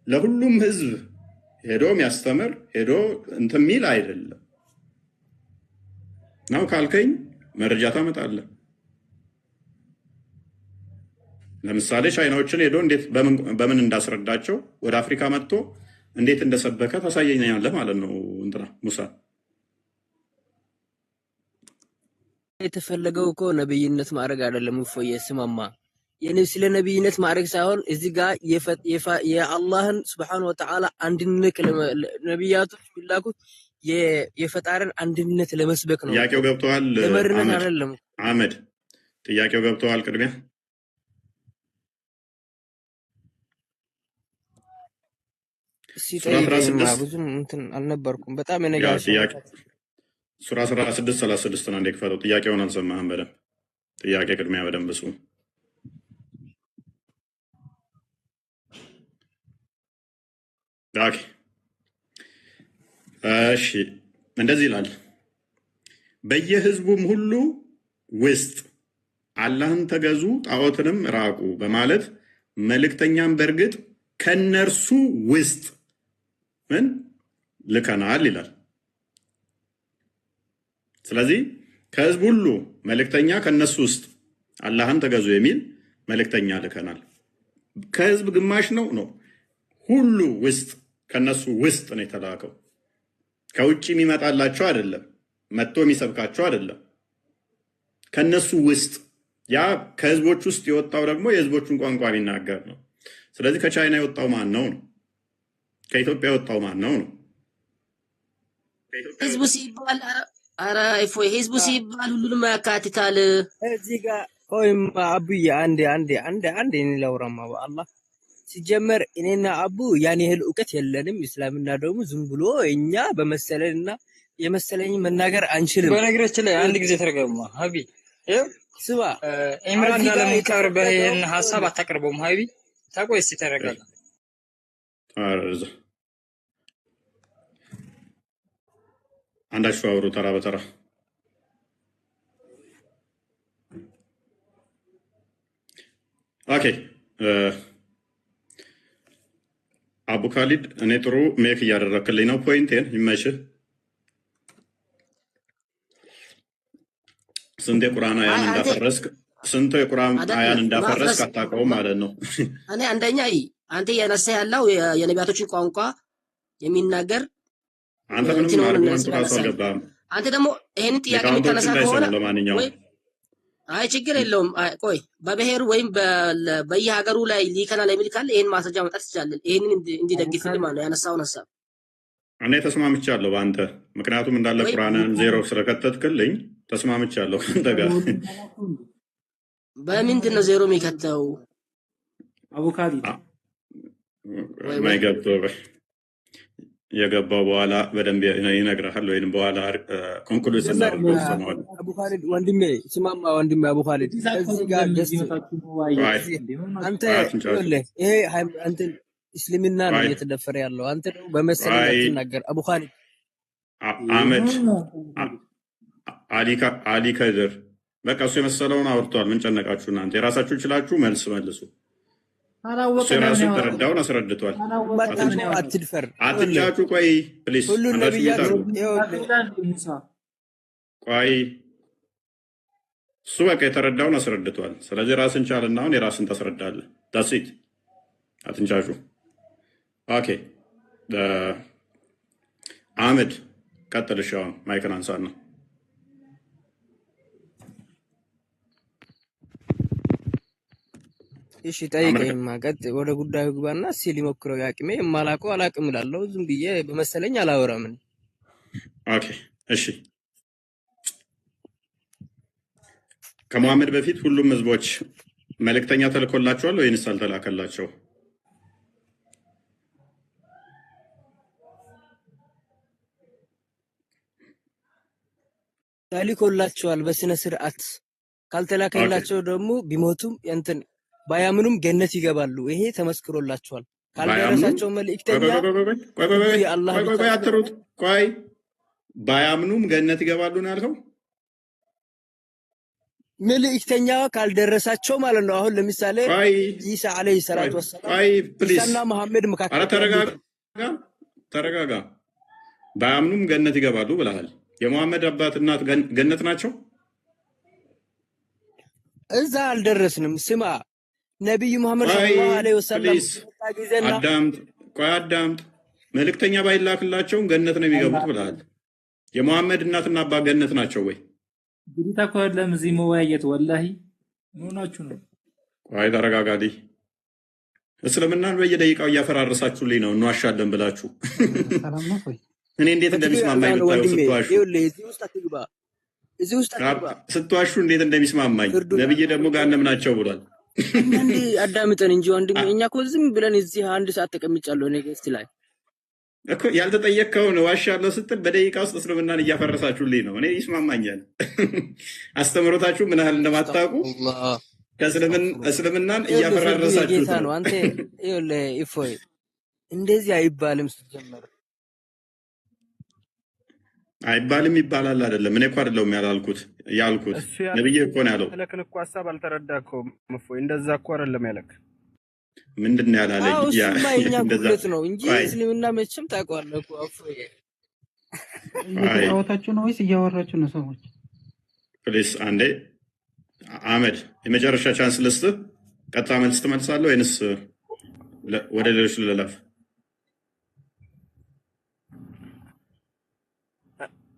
S2: ለሁሉም ህዝብ ሄዶ የሚያስተምር ሄዶ እንትን የሚል አይደለም። ነው ካልከኝ መረጃ ታመጣለህ። ለምሳሌ ቻይናዎችን ሄዶ እንዴት በምን እንዳስረዳቸው ወደ አፍሪካ መጥቶ እንዴት እንደሰበከ ታሳየኛለህ ማለት ነው። እንትና ሙሳ
S1: የተፈለገው እኮ ነብይነት ማድረግ አይደለም። እፎዬ ስማማ፣ ስለ ነብይነት ማድረግ ሳይሆን እዚህ ጋር የአላህን ስብሐነሁ ወተዓላ አንድነት ነብያቶች ቢላኩት የፈጣሪን አንድነት ለመስበክ ነው።
S2: ጥያቄው ገብተዋል?
S1: ለመርነት አይደለም።
S2: አህመድ ጥያቄው ገብተዋል? ቅድሚያ
S1: ብዙም እንትን አልነበርኩም። በጣም የነገር
S2: ሱራ 16:36 ነው። ክፈተው። ጥያቄውን አልሰማህም በደንብ። ጥያቄ ቅድሚያ በደንብ ስሙ። እሺ እንደዚህ ይላል፣ በየህዝቡም ሁሉ ውስጥ አላህን ተገዙ ጣዖትንም ራቁ በማለት መልእክተኛም በእርግጥ ከነርሱ ውስጥ ምን ልከናል ይላል። ስለዚህ ከህዝብ ሁሉ መልእክተኛ ከነሱ ውስጥ አላህን ተገዙ የሚል መልእክተኛ ልከናል። ከህዝብ ግማሽ ነው ሁሉ ውስጥ ከነሱ ውስጥ ነው የተላከው። ከውጭ የሚመጣላቸው አይደለም፣ መጥቶ የሚሰብካቸው አይደለም። ከነሱ ውስጥ ያ ከህዝቦች ውስጥ የወጣው ደግሞ የህዝቦቹን ቋንቋ የሚናገር ነው። ስለዚህ ከቻይና የወጣው ማን ነው? ከኢትዮጵያ የወጣው ማን ነው?
S8: ህዝቡ ሲባል ኧረ እፎይ፣ ህዝቡ ሲባል ሁሉንም ያካትታል።
S1: እዚህ ጋር ቆይማ አቡዬ አንዴ እኔ ላውራማ በአላህ ሲጀመር እኔና አቡ ያን ያህል እውቀት የለንም። እስላምና ደግሞ ዝም ብሎ እኛ በመሰለንና የመሰለኝ መናገር አንችልም።
S6: በነገራችን ላይ አንድ ጊዜ ተረጋግማ ሀቢ
S1: ስማ፣
S6: ኢምራን ለሚቀርበህ ይህን ሀሳብ አታቀርበውም። ሀቢ ታቆይ እስኪ ተረጋጋ።
S2: አንዳችሁ አውሩ ተራ በተራ። ኦኬ አቡ ካሊድ፣ እኔ ጥሩ ሜክ እያደረክልኝ ነው። ፖይንቴን ይመችህ። ስንት የቁርአን አያን
S8: አንተ
S2: እንዳፈረስክ ስንት የቁርአን አያን
S8: አይደለም
S2: እንዳፈረስክ
S8: ማፍረስ
S2: አታውቀውም ማለት ነው።
S8: እኔ አንደኛ አንተ እያነሳ ያለው የነቢያቶችን ቋንቋ የሚናገር
S2: አንተ ምንም
S8: እንትን ሆነ
S2: አርጉመንቱ
S8: እነሱ
S2: ራሱ
S8: ያነሳል።
S2: አልገባህም።
S8: አንተ ደግሞ ይሄንን ጥያቄ
S2: ሊቃውንቶቹ
S8: የምታነሳ
S2: እንዳይሰሙ
S8: ከሆነ
S2: ለማንኛውም
S8: ወይ አይ ችግር የለውም። ቆይ በብሔር ወይም በየሀገሩ ላይ ሊከናል የሚል ካለ ይሄን ማስረጃ መጣት ትችላለን። ይሄንን እንዲደግፍልህ ማለት ነው ያነሳውን ሀሳብ
S2: እኔ ተስማምቻለሁ በአንተ ምክንያቱም እንዳለ
S8: ወይ
S2: ቁርአንን ዜሮ ስለከተትክልኝ ተስማምቻለሁ ከአንተ ጋር።
S8: በምንድን ነው ዜሮ የሚከተው?
S9: አቡካዲ
S8: ወይ
S2: ማይገብቶ የገባው በኋላ በደንብ ይነግርሃል፣ ወይም በኋላ ኮንክሉድ ስናደርገው ይሰማዋል።
S1: አቡ ኻሊድ ወንድሜ ስማማ፣ ወንድሜ አቡ ኻሊድ እዚህ ጋር አንተ ይሄ እንትን እስልምና ነው እየተደፈረ ያለው። አንተ ደግሞ በመሰለህ አትናገር። አቡ ኻሊድ
S2: አህመድ አሊ ከድር በቃ እሱ የመሰለውን አውርቷል። ምን ጨነቃችሁ እናንተ? የራሳችሁ ችላችሁ መልስ መልሱ። እሱ የራሱ የተረዳውን አስረድቷል።
S1: አትድፈር፣
S2: አትጫጩ። ቆይ ፕሊስ፣
S1: ሁሉን ነብያት
S2: ቆይ እሱ በቃ የተረዳውን አስረድቷል። ስለዚህ ራስን ቻልና አሁን የራስን ታስረዳለህ። ዳሲት አትንጫጩ። ኦኬ አህመድ ቀጥል። እሺ አሁን ማይክን አንሳና
S1: እሺ ጠይቀኝማ፣ ቀጥ ወደ ጉዳዩ ግባና እስኪ ሊሞክረው ያቅሜ የማላውቀው አላውቅም እላለሁ። ዝም ብዬ በመሰለኝ አላወራም።
S2: ኦኬ እሺ፣ ከመሐመድ በፊት ሁሉም ህዝቦች መልእክተኛ ተልኮላቸዋል ወይንስ አልተላከላቸው?
S1: ተልኮላቸዋል በስነ ስርዓት። ካልተላከላቸው ደግሞ ቢሞቱም እንትን ባያምኑም ገነት ይገባሉ። ይሄ ተመስክሮላቸዋል። ካልደረሳቸው መልእክተኛ
S2: አትሩት። ቆይ ባያምኑም ገነት ይገባሉ ነው ያልከው?
S1: መልእክተኛ ካልደረሳቸው ማለት ነው። አሁን ለምሳሌ ኢሳ አለይሂ ሰላቱ ወሰላም ኢሳና መሐመድ መካከል
S2: ተረጋጋ። ባያምኑም ገነት ይገባሉ ብለሃል። የመሐመድ አባት እናት ገነት ናቸው?
S1: እዛ አልደረስንም። ስማ ነቢዩ መሐመድ ሰለላሁ ዐለይሂ ወሰለም
S2: አዳምጥ። መልእክተኛ ባይላክላቸውም ገነት ነው የሚገቡት ብለሃል። የመሐመድ እናትና አባት ገነት ናቸው ወይ?
S9: ግዴታ እኮ አይደለም እዚህ መወያየት። ወላሂ ሆናችሁ ነው።
S2: ቆይ ተረጋጋዲ። እስልምናን በየደቂቃው እያፈራረሳችሁልኝ ነው እንዋሻለን ብላችሁ። እኔ እንዴት እንደሚስማማኝ ብታዩ ስትዋሹ ስትዋሹ እንዴት እንደሚስማማኝ። ነብይ ደግሞ ጋነም ናቸው ብሏል።
S1: እንዴ አዳምጠን እንጂ ወንድሜ፣ እኛ እኮ ዝም ብለን እዚህ አንድ ሰዓት ተቀምጫለሁ እኔ ገስት ላይ
S2: እኮ ያልተጠየቅከውን ዋሻለሁ ስትል በደቂቃ ውስጥ እስልምናን እያፈረሳችሁልኝ ነው። እኔ ይስማማኛል። አስተምሮታችሁ ምን ያህል እንደማታውቁ እስልምናን እያፈራረሳችሁት ነው።
S1: አንተ ይኸውልህ እፎይ እንደዚህ አይባልም ሲጀመር
S2: አይባልም ይባላል አይደለም። እኔ እኮ አይደለሁም ያልኩት ነብዬ እኮ ነው ያለው።
S10: ለከን እኮ ሐሳብ አልተረዳከውም። እፎይ እንደዛ እኮ አይደለም ያለክ።
S2: ምንድን ነው ያላለኝ?
S1: እሱማ የእኛ ጉድለት ነው እንጂ እስልምና መቼም ታውቀዋለህ እኮ እፎይ።
S9: እያወራችሁ ነው ወይስ እያወራችሁ ነው ሰዎች?
S2: ፕሊስ አንዴ አህመድ የመጨረሻ ቻንስ ልስጥህ። ቀጥታ መልስ ትመልሳለህ ወይንስ ወደ ሌሎች ልለፍ?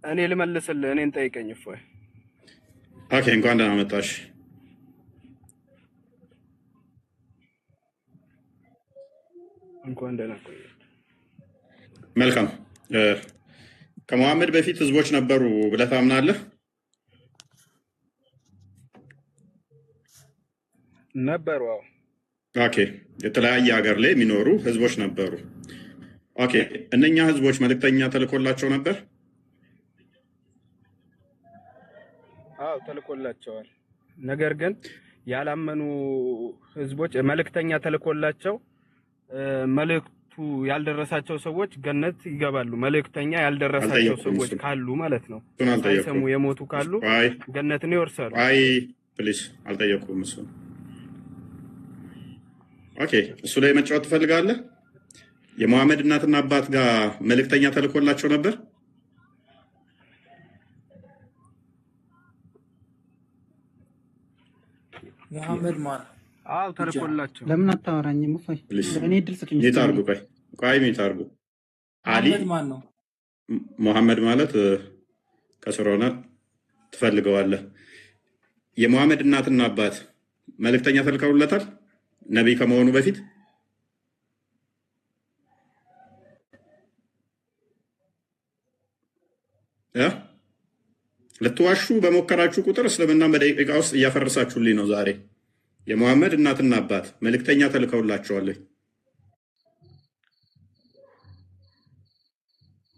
S10: እኔ ልመልስልህ። እኔን ጠይቀኝ እፎይ።
S2: ኦኬ እንኳን ደህና መጣሽ።
S10: እንኳን ደህና ቆየህ።
S2: መልካም። ከመሐመድ በፊት ህዝቦች ነበሩ ብለህ ታምናለህ?
S10: ነበሩ። አዎ።
S2: ኦኬ የተለያየ ሀገር ላይ የሚኖሩ ህዝቦች ነበሩ። ኦኬ እነኛ ህዝቦች መልእክተኛ ተልኮላቸው ነበር?
S10: አዎ ተልኮላቸዋል። ነገር ግን ያላመኑ ህዝቦች መልእክተኛ ተልኮላቸው መልእክቱ ያልደረሳቸው ሰዎች ገነት ይገባሉ። መልእክተኛ ያልደረሳቸው ሰዎች ካሉ ማለት ነው፣ ሳይሰሙ የሞቱ ካሉ ገነትን ይወርሳሉ።
S2: አይ ፕሊስ አልጠየቁም። እሱ ኦኬ እሱ ላይ መጫወት ትፈልጋለህ? የመሐመድ እናትና አባት ጋር መልእክተኛ ተልኮላቸው ነበር?
S10: አዎ ተልኮላቸዋል። ነገር ግን ያላመኑ ህዝቦች መልእክተኛ ተልኮላቸው መልእክቱ ያልደረሳቸው ሰዎች ገነት ይገባሉ። መልእክተኛ ያልደረሳቸው ሰዎች ካሉ ማለት ነው፣ ሳይሰሙ የሞቱ ካሉ ገነትን ይወርሳሉ።
S2: አልጠየቁም። እሱ ኦኬ እሱ ላይ መጫወት ትፈልጋለህ? የመሐመድ እናትና አባት ጋር መልእክተኛ ተልኮላቸው ነበር?
S9: ሙሐመድ ማን?
S10: አዎ ተልኮላቸው።
S7: ለምን አታወራኝም? እፎይ ለእኔ እድል ስጡኝ።
S2: ሚት አድርጉ። ቆይ ሚት አድርጉ። አሊ
S9: ሙሐመድ ማን ነው?
S2: ሙሐመድ ማለት ከስር ሆነ ትፈልገዋለህ። የሙሐመድ እናትና አባት መልእክተኛ ተልከውለታል ነቢይ ከመሆኑ በፊት። ልትዋሹ በሞከራችሁ ቁጥር እስልምና በደቂቃ ውስጥ እያፈረሳችሁልኝ ነው። ዛሬ የሙሐመድ እናትና አባት መልእክተኛ ተልከውላቸዋለኝ።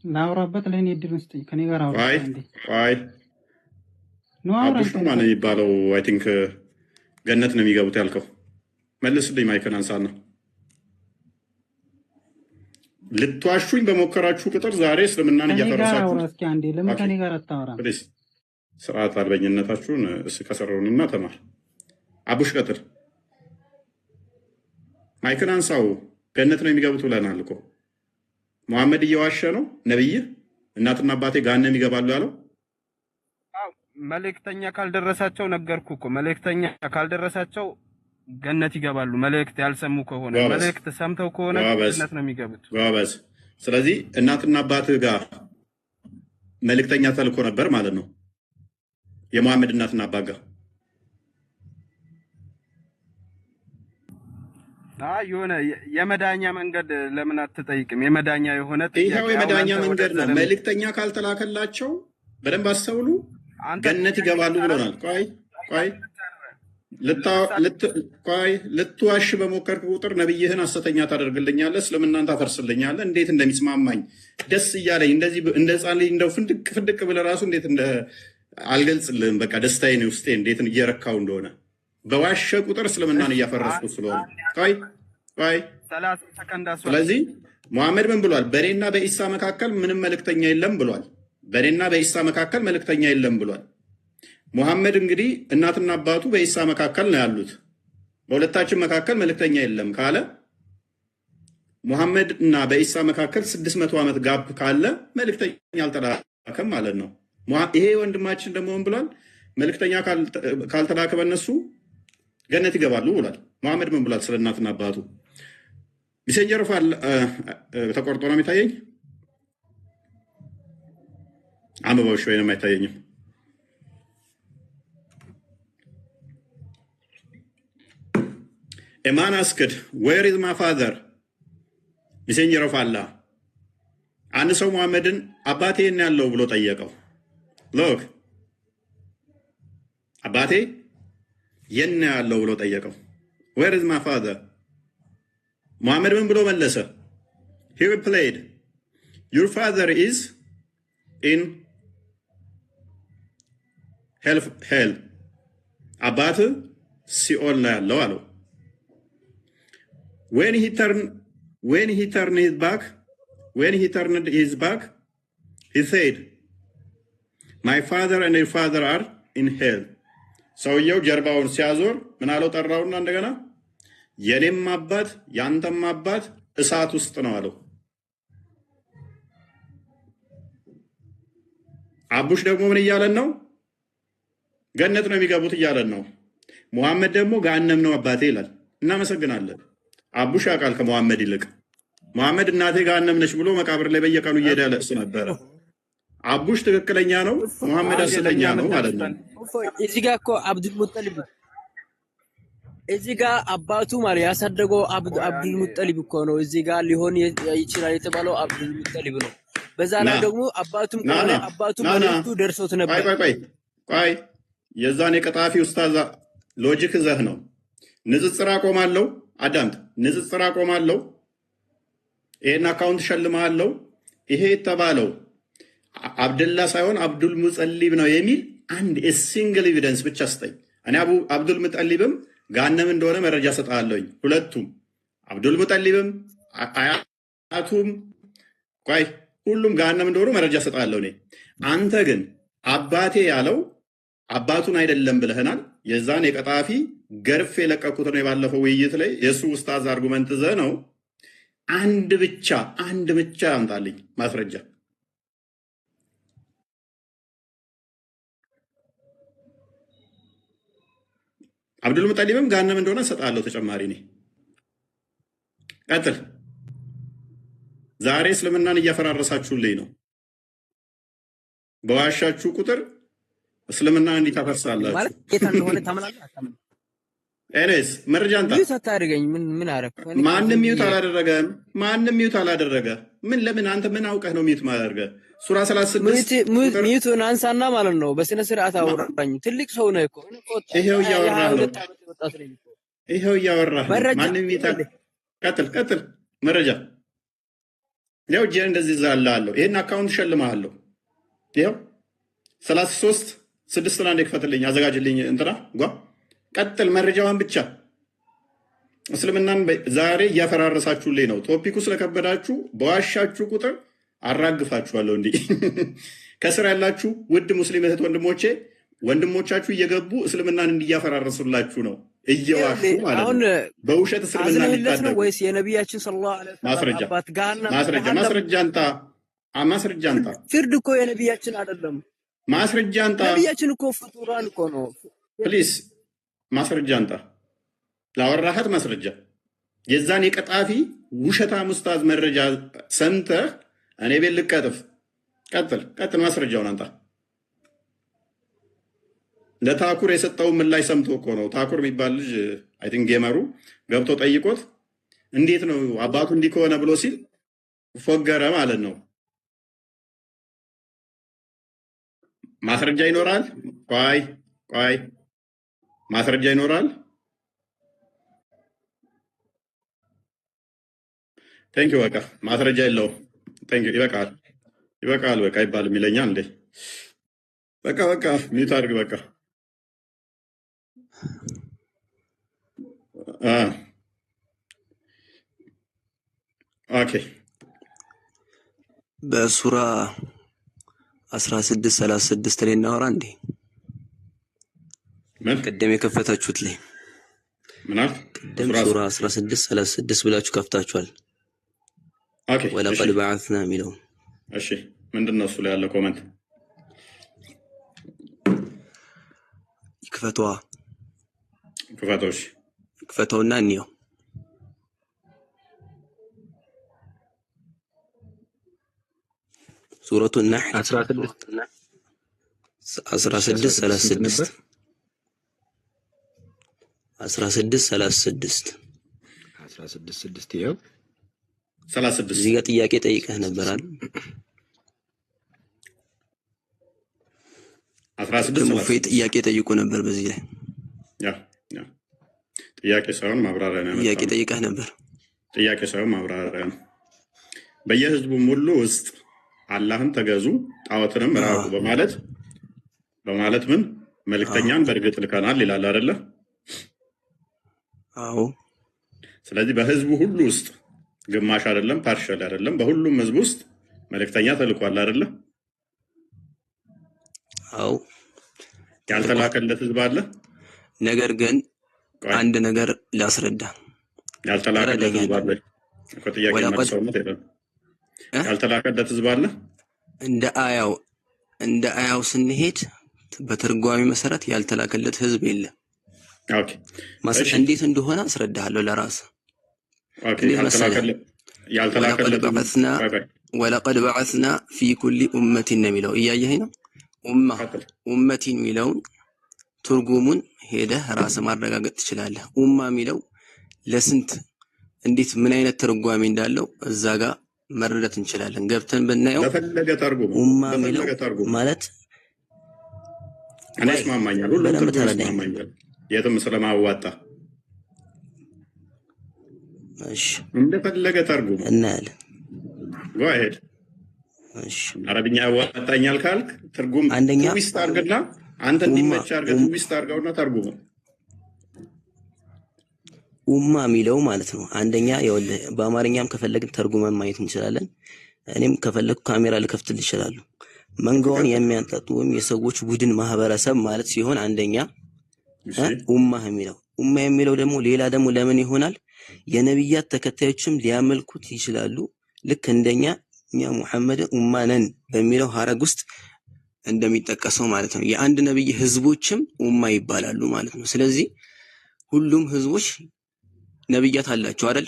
S7: ላውራበት ለእኔ እድል ስጡኝ። ከኔ ጋር አውራ።
S2: ቆይ አቡሽ ነው ማነው የሚባለው? አይ ቲንክ ገነት ነው የሚገቡት ያልከው። መልስልኝ፣ ማይክን አንሳና። ልትዋሹኝ በሞከራችሁ ቁጥር ዛሬ እስልምናን እያፈረሳችሁ።
S7: እስኪ አንዴ ለምን ከኔ ጋር አታወራም?
S2: ስርዓት አልበኝነታችሁን ከሰረሩንና ተማር። አቡሽ ቀጥል። ማይክን አንሳው። ገነት ነው የሚገቡት ብለናል እኮ። ሙሐመድ እየዋሸ ነው ነብይ? እናትና አባቴ ገሃነም ይገባሉ ያለው?
S10: መልእክተኛ ካልደረሳቸው ነገርኩ እኮ። መልእክተኛ ካልደረሳቸው ገነት ይገባሉ። መልእክት ያልሰሙ ከሆነ መልእክት ሰምተው ከሆነ ገነት ነው የሚገቡት።
S2: ጎበዝ። ስለዚህ እናትና አባትህ ጋር መልእክተኛ ተልኮ ነበር ማለት ነው። የሙሐመድ እናትና አባት ጋር
S10: የሆነ የመዳኛ መንገድ ለምን አትጠይቅም? የመዳኛ የሆነ
S2: ይሄው የመዳኛ መንገድ ነው። መልእክተኛ ካልተላከላቸው በደንብ አስተውሉ፣ ገነት ይገባሉ ብሎናል። ቆይ ልትዋሽ በሞከርክ ቁጥር ነብይህን ሐሰተኛ ታደርግልኛለህ፣ እስልምናን ታፈርስልኛለህ። እንዴት እንደሚስማማኝ ደስ እያለኝ እንደዚህ እንደ ሕፃን ልጅ እንደው ፍንድቅ ብለህ ራሱ እንዴት እንደ አልገልጽልህም። በቃ ደስታዬ ነው ውስጤ እንዴት እየረካው እንደሆነ በዋሸ ቁጥር እስልምናን እያፈረስኩ ስለሆነ። ቆይ ስለዚህ ሙሐመድ ምን ብሏል? በእኔና በኢሳ መካከል ምንም መልእክተኛ የለም ብሏል። በእኔና በኢሳ መካከል መልእክተኛ የለም ብሏል። ሙሐመድ እንግዲህ እናትና አባቱ በኢሳ መካከል ነው ያሉት። በሁለታችን መካከል መልእክተኛ የለም ካለ ሙሐመድ እና በኢሳ መካከል 600 ዓመት ጋፕ ካለ መልእክተኛ አልተላከም ማለት ነው። ይሄ ወንድማችን ደግሞ ምን ብሏል? መልእክተኛ ካልተላከ በእነሱ ገነት ይገባሉ ብሏል። ሙሐመድ ምን ብሏል? ስለ እናትና አባቱ ሜሴንጀር ፋል ተቆርጦ ነው የሚታየኝ። አንብበውሽ ወይንም አይታየኝም። ኤማን አስክድ ዌር ኢዝ ማይ ፋዘር ሜሴንጀር ኦፍ አላህ። አንድ ሰው ሙሐመድን አባቴ የት ነው ያለው ብሎ ጠየቀው። ሎክ አባቴ የት ነው ያለው ብሎ ጠየቀው። ዌር ኢዝ ማይ ፋዘር። ሙሐመድ ምን ብሎ መለሰ? ሂ ሪፕላይድ ዩር ፋዘር ኢዝ ኢን ሄል። አባት ሲኦል ነው ያለው አለው። when he turned his back he said my father and your father are in hell. ሰውየው ጀርባውን ሲያዞር ምን አለው? ጠራውና እንደገና የኔም አባት ያንተም አባት እሳት ውስጥ ነው አለው። አቡሽ ደግሞ ምን እያለን ነው? ገነት ነው የሚገቡት እያለን ነው። ሙሐመድ ደግሞ ገሃነም ነው አባቴ ይላል። እናመሰግናለን። አቡሽ ያውቃል ከሙሐመድ ይልቅ። ሙሐመድ እናቴ ገሃነም ነች ብሎ መቃብር ላይ በየቀኑ እየሄደ ያለቅስ ነበረ። አቡሽ ትክክለኛ ነው፣ ሙሐመድ ሐሰተኛ ነው ማለት ነው።
S1: እዚህ ጋር እኮ አብዱል ሙጠሊብ እዚህ ጋር አባቱ ማለት ያሳደገው አብዱል ሙጠሊብ እኮ ነው። እዚህ ጋር ሊሆን ይችላል የተባለው አብዱል ሙጠሊብ ነው። በዛ ላይ ደግሞ አባቱም ከሆነ አባቱ መልእክቱ ደርሶት ነበር።
S2: ቆይ የዛን የቀጣፊ ኡስታዝ ሎጂክ ዘህ ነው። ንጽጽር አቆማለሁ። አዳምጥ። ንጽጽር አቆማለሁ። ይሄን አካውንት ሸልማለሁ። ይሄ የተባለው አብደላ ሳይሆን አብዱል ሙጠሊብ ነው የሚል አንድ ሲንግል ኤቪደንስ ብቻ ስጠኝ። እኔ አብዱል ሙጠሊብም ገሃነም እንደሆነ መረጃ ሰጣለሁኝ። ሁለቱም አብዱል ሙጠሊብም አያቱም ሁሉም ገሃነም እንደሆኑ መረጃ ሰጣለሁ እኔ። አንተ ግን አባቴ ያለው አባቱን አይደለም ብለህናል። የዛን የቀጣፊ ገርፍ የለቀቁት ነው የባለፈው ውይይት ላይ የእሱ ኡስታዝ አርጉመንት ዘህ ነው። አንድ ብቻ አምጣልኝ ማስረጃ። አብዱል ሙጠሊብም ገሃነም እንደሆነ እሰጥሃለሁ ተጨማሪ ነኝ። ቀጥል። ዛሬ እስልምናን እያፈራረሳችሁልኝ ነው። በዋሻችሁ ቁጥር እስልምናን እንዴት ታፈርሳላችሁ?
S1: ማለት ጌታ እንደሆነ ታምናለህ አታምንም?
S2: ኤኒዌይስ መረጃ አንተ
S1: ሚዩት አታድርገኝ። ምን አደረክ?
S2: ማንም ሚዩት አላደረገም። ማንም ሚዩት አላደረገ። ምን ለምን አንተ ምን አውቀህ ነው ሚዩት ማደረገ? ሱራ 36
S1: ሚዩቱን አንሳና ማለት ነው በስነ ስርዓት አውራኝ። ትልቅ ሰው ነህ እኮ።
S2: ይሄው እያወራህ ነው። ይሄው እያወራህ ነው። ማንም ሚዩት ቀጥል። መረጃ ያው ጀን እንደዚህ ዛላለሁ። ይሄን አካውንት ሸልማለሁ። ይሄው 33 6 ላይ ክፈትልኝ፣ አዘጋጅልኝ እንትና ጓ ቀጥል። መረጃዋን ብቻ እስልምናን ዛሬ እያፈራረሳችሁልኝ ነው። ቶፒኩ ስለከበዳችሁ በዋሻችሁ ቁጥር አራግፋችኋለሁ። እንዲህ ከስር ያላችሁ ውድ ሙስሊም እህት ወንድሞቻችሁ እየገቡ እስልምናን እንዲያፈራረሱላችሁ ነው፣ እየዋሹ ማለት ነው። በውሸት እስልምና ሊታደጉ
S1: ወይስ የነቢያችን ሰለላሁ ዐለይሂ ወሰለም አባት ጋና
S2: ማስረጃ አንጣ።
S1: ፍርድ እኮ የነቢያችን አይደለም።
S2: ማስረጃ አንጣ።
S1: ነቢያችን እኮ ፍጡራን እኮ ነው።
S2: ፕሊዝ ማስረጃ አንጣ። ላወራሃት ማስረጃ የዛን የቀጣፊ ውሸታም ኡስታዝ መረጃ ሰምተህ እኔ ቤት ልቀጥፍ። ቀጥል። ማስረጃውን አንጣ። ለታኩር የሰጠው ምላሽ ሰምቶ እኮ ነው። ታኩር የሚባል ልጅ አይ ቲንክ ጌመሩ ገብቶ ጠይቆት እንዴት ነው አባቱ እንዲህ ከሆነ ብሎ ሲል ፎገረ ማለት ነው። ማስረጃ ይኖራል። ቆይ ማስረጃ ይኖራል። ቴንክ ዩ በቃ ማስረጃ የለውም። ቴንክ ዩ ይበቃል። በቃ ይባልም ይለኛል እንዴ? በቃ ሚዩት አድርግ። በቃ ኦኬ።
S11: በሱራ 16:36 ላይ እናወራ እንዴ? ቅድም የከፈታችሁት ላይ ቅድም ሱራ 16:36 ብላችሁ ከፍታችኋል። ወለቀድ በዐስና የሚለው
S2: እሺ፣ ምንድን ነው እሱ ላይ ያለ ኮመንት? ክፈተውና እንየው። ሱረቱ ነሕል
S4: 16:36 ይኸው
S2: 36
S11: እዚህ ጋር ጥያቄ ጠይቀህ ነበር አይደል?
S2: 16
S11: ጥያቄ ጠይቁ ነበር። በዚህ ላይ
S2: ጥያቄ ሳይሆን ማብራሪያ ነው።
S11: ጥያቄ ጠይቀህ ነበር።
S2: ጥያቄ ሳይሆን ማብራሪያ ነው። በየህዝቡም ሁሉ ውስጥ አላህን ተገዙ ጣዖትንም ራቁ በማለት ምን መልእክተኛን በእርግጥ ልከናል ይላል አይደለ?
S11: አዎ።
S2: ስለዚህ በህዝቡ ሁሉ ውስጥ ግማሽ አይደለም ፓርሻል አይደለም፣ በሁሉም ህዝብ ውስጥ መልእክተኛ ተልኳል አይደለ?
S11: አዎ።
S2: ያልተላከለት ህዝብ አለ።
S11: ነገር ግን አንድ ነገር ላስረዳ።
S2: ያልተላከለት ህዝብ አለ እኮ ጥያቄ ማሰውነት አይደለም። ያልተላከለት ህዝብ አለ። እንደ አያው ስንሄድ በትርጓሜ መሰረት ያልተላከለት ህዝብ የለም። ኦኬ እንዴት እንደሆነ አስረዳለሁ ለራስ። ኦኬ ወለቀድ በዐስና ፊ ኩሊ ኡመቲን ነው የሚለው እያየኸኝ ነው። ኡመቲን የሚለውን ትርጉሙን ሄደህ ራስ ማረጋገጥ ትችላለህ። ኡማ የሚለው ለስንት እንዴት ምን አይነት ትርጓሜ እንዳለው እዛ ጋር መረዳት እንችላለን። ገብተን ብናየው ኡማ የሚለው ማለት እኔስ ማማኛል ሁሉ ተረዳኛል። የትም ስለማዋጣ
S11: እሺ፣
S2: እንደፈለገ ተርጉም
S11: እናያለን።
S2: ጎሄድ እሺ፣ አረብኛ ያዋጣኛል ካልክ ትርጉም ትዊስት አድርግና አንተ እንዲመች አድርገህ ትዊስት አድርገውና ተርጉም።
S11: ኡማ የሚለው ማለት ነው። አንደኛ ይኸውልህ በአማርኛም ከፈለግን ተርጉመን ማየት እንችላለን። እኔም ከፈለግኩ ካሜራ ልከፍትልህ እችላለሁ። መንጋውን የሚያንጠጡ ወይም የሰዎች ቡድን ማህበረሰብ ማለት ሲሆን አንደኛ ኡማ የሚለው ደግሞ ሌላ ደግሞ ለምን ይሆናል? የነብያት ተከታዮችም ሊያመልኩት ይችላሉ። ልክ እንደኛ እኛ ሙሐመድን ኡማ ነን በሚለው ሐረግ ውስጥ እንደሚጠቀሰው ማለት ነው። የአንድ ነብይ ህዝቦችም ኡማ ይባላሉ ማለት ነው። ስለዚህ ሁሉም ህዝቦች ነብያት አላቸው አይደል?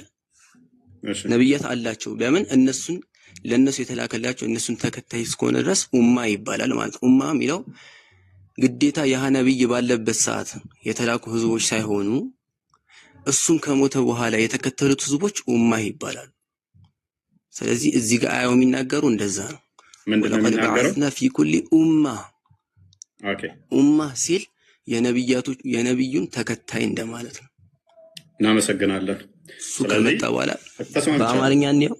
S11: ነብያት አላቸው። ለምን እነሱን ለነሱ የተላከላቸው እነሱን ተከታይ እስከሆነ ድረስ ኡማ ይባላል ማለት ነው። ኡማ የሚለው ግዴታ ያ ነብይ ባለበት ሰዓት የተላኩ ህዝቦች ሳይሆኑ እሱን ከሞተ በኋላ የተከተሉት ህዝቦች ኡማ ይባላሉ። ስለዚህ እዚህ ጋር አያው የሚናገሩ እንደዛ ነው። ወለቀድ በዐስና ፊ ኩሊ ኡማ ኡማ ሲል የነብዩን ተከታይ እንደማለት ነው።
S2: እናመሰግናለን።
S11: እሱ ከመጣ በኋላ በአማርኛ ነው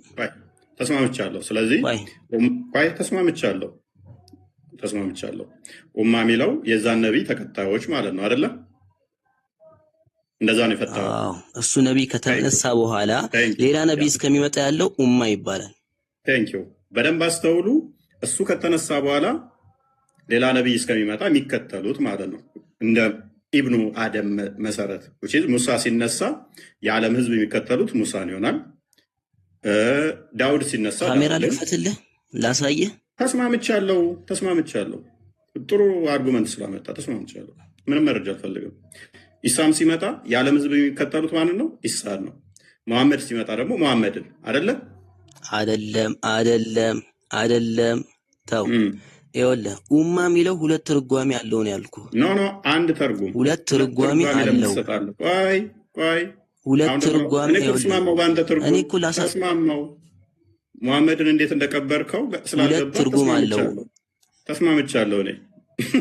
S2: ተስማምቻለሁ። ስለዚህ ተስማምቻለሁ። ኡማ የሚለው የዛን ነብይ ተከታዮች ማለት ነው አይደለ? እንደዛ ነው የፈታው።
S11: እሱ ነብይ ከተነሳ በኋላ ሌላ ነብይ እስከሚመጣ ያለው ኡማ ይባላል።
S2: ቴንኪው። በደንብ አስተውሉ። እሱ ከተነሳ በኋላ ሌላ ነብይ እስከሚመጣ የሚከተሉት ማለት ነው። እንደ ኢብኑ አደም መሰረት ሙሳ ሲነሳ የዓለም ህዝብ የሚከተሉት ሙሳን ይሆናል። ዳውድ ሲነሳ
S11: ካሜራ ልክፈትልህ ላሳየህ።
S2: ተስማምቻለሁ። ጥሩ አርጉመንት ስላመጣ ተስማምቻለሁ። ምንም መረጃ አልፈልግም። ኢሳም ሲመጣ የዓለም ህዝብ የሚከተሉት ማንን ነው? ኢሳን ነው። መሐመድ ሲመጣ ደግሞ መሐመድን
S11: አይደለም። ተው ይኸውልህ ኡማ የሚለው ሁለት ትርጓሜ አለው ነው ያልኩህ።
S2: ኖ አንድ ትርጉም
S11: ሁለት ትርጓሜ አለው።
S2: ቆይ
S11: ሁለት ትርጓሜ
S2: እኔ እኮ ተስማማው። መሐመድን እንዴት እንደቀበርከው
S11: ሁለት ትርጉም አለው።
S2: ተስማምቻለሁ እኔ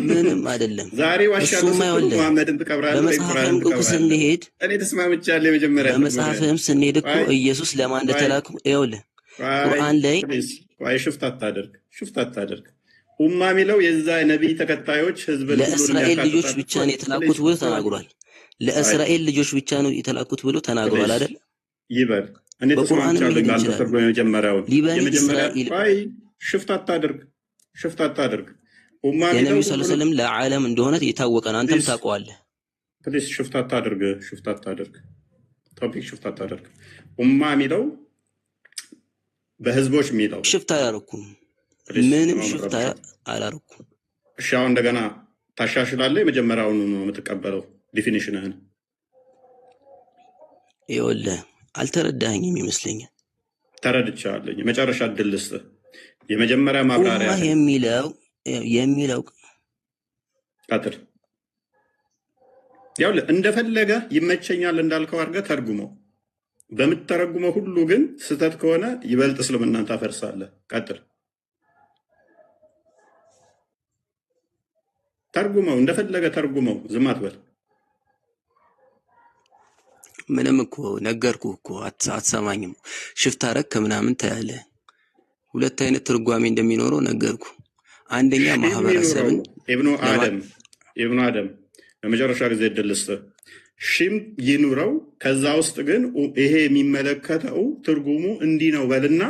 S11: ምንም አይደለም።
S2: ዛሬ ዋሻለሁ መሐመድን ትቀብራለህ።
S11: በመጽሐፍም እኮ ስንሄድ
S2: እኔ ተስማምቻለሁ። የመጀመሪያ
S11: በመጽሐፍም ስንሄድ እኮ ኢየሱስ ለማን እንደተላከ ይኸውልህ ቁርአን ላይ
S2: ሽፍት አታደርግ። ኡማ የሚለው የዛ ነብይ ተከታዮች ህዝብ
S11: ለእስራኤል ልጆች ብቻ ነው የተላኩት ብሎ ተናግሯል። ለእስራኤል ልጆች ብቻ ነው የተላኩት ብሎ ተናግሯል አይደል?
S2: ይበል። እኔ ተስማምቻለሁ። የመጀመሪያውን ሽፍት አታደርግ። ኡማ
S11: የነብዩ ሰለላሁ ዐለይሂ ወሰለም ለዓለም እንደሆነ የታወቀ ነው። አንተም ታውቀዋለህ።
S2: ፕሊስ ሽፍት አታደርግ። ቶፒክ ሽፍት አታደርግ። ኡማ የሚለው በህዝቦች የሚለው
S11: ሽፍት አላደረኩም። ምንም ሽፍት አላደረኩም።
S2: እሺ አሁን እንደገና ታሻሽላለህ። የመጀመሪያውን ነው የምትቀበለው ዲፊኒሽንህን።
S11: ይኸውልህ አልተረዳኸኝም ይመስለኛል።
S2: ተረድቻለሁ። የመጨረሻ እድል ልስጥህ። የመጀመሪያ ማብራሪያ
S11: የሚለው
S2: ቀጥል። ያው እንደፈለገ ይመቸኛል እንዳልከው አድርገህ ተርጉመው። በምትተረጉመው ሁሉ ግን ስህተት ከሆነ ይበልጥ እስልምናን ታፈርሳለህ። ቀጥል። ተርጉመው፣ እንደፈለገ ተርጉመው። ዝም አትበል።
S11: ምንም እኮ ነገርኩህ እኮ አትሰማኝም። ሽፍት አደረክ ከምናምን ታያለህ። ሁለት አይነት ትርጓሜ እንደሚኖረው ነገርኩ። አንደኛ ማህበረሰብን
S2: ኢብኑ አደም ለመጨረሻ ጊዜ እድል ልስጥህ። ሺም ይኑረው። ከዛ ውስጥ ግን ይሄ የሚመለከተው ትርጉሙ እንዲህ ነው በልና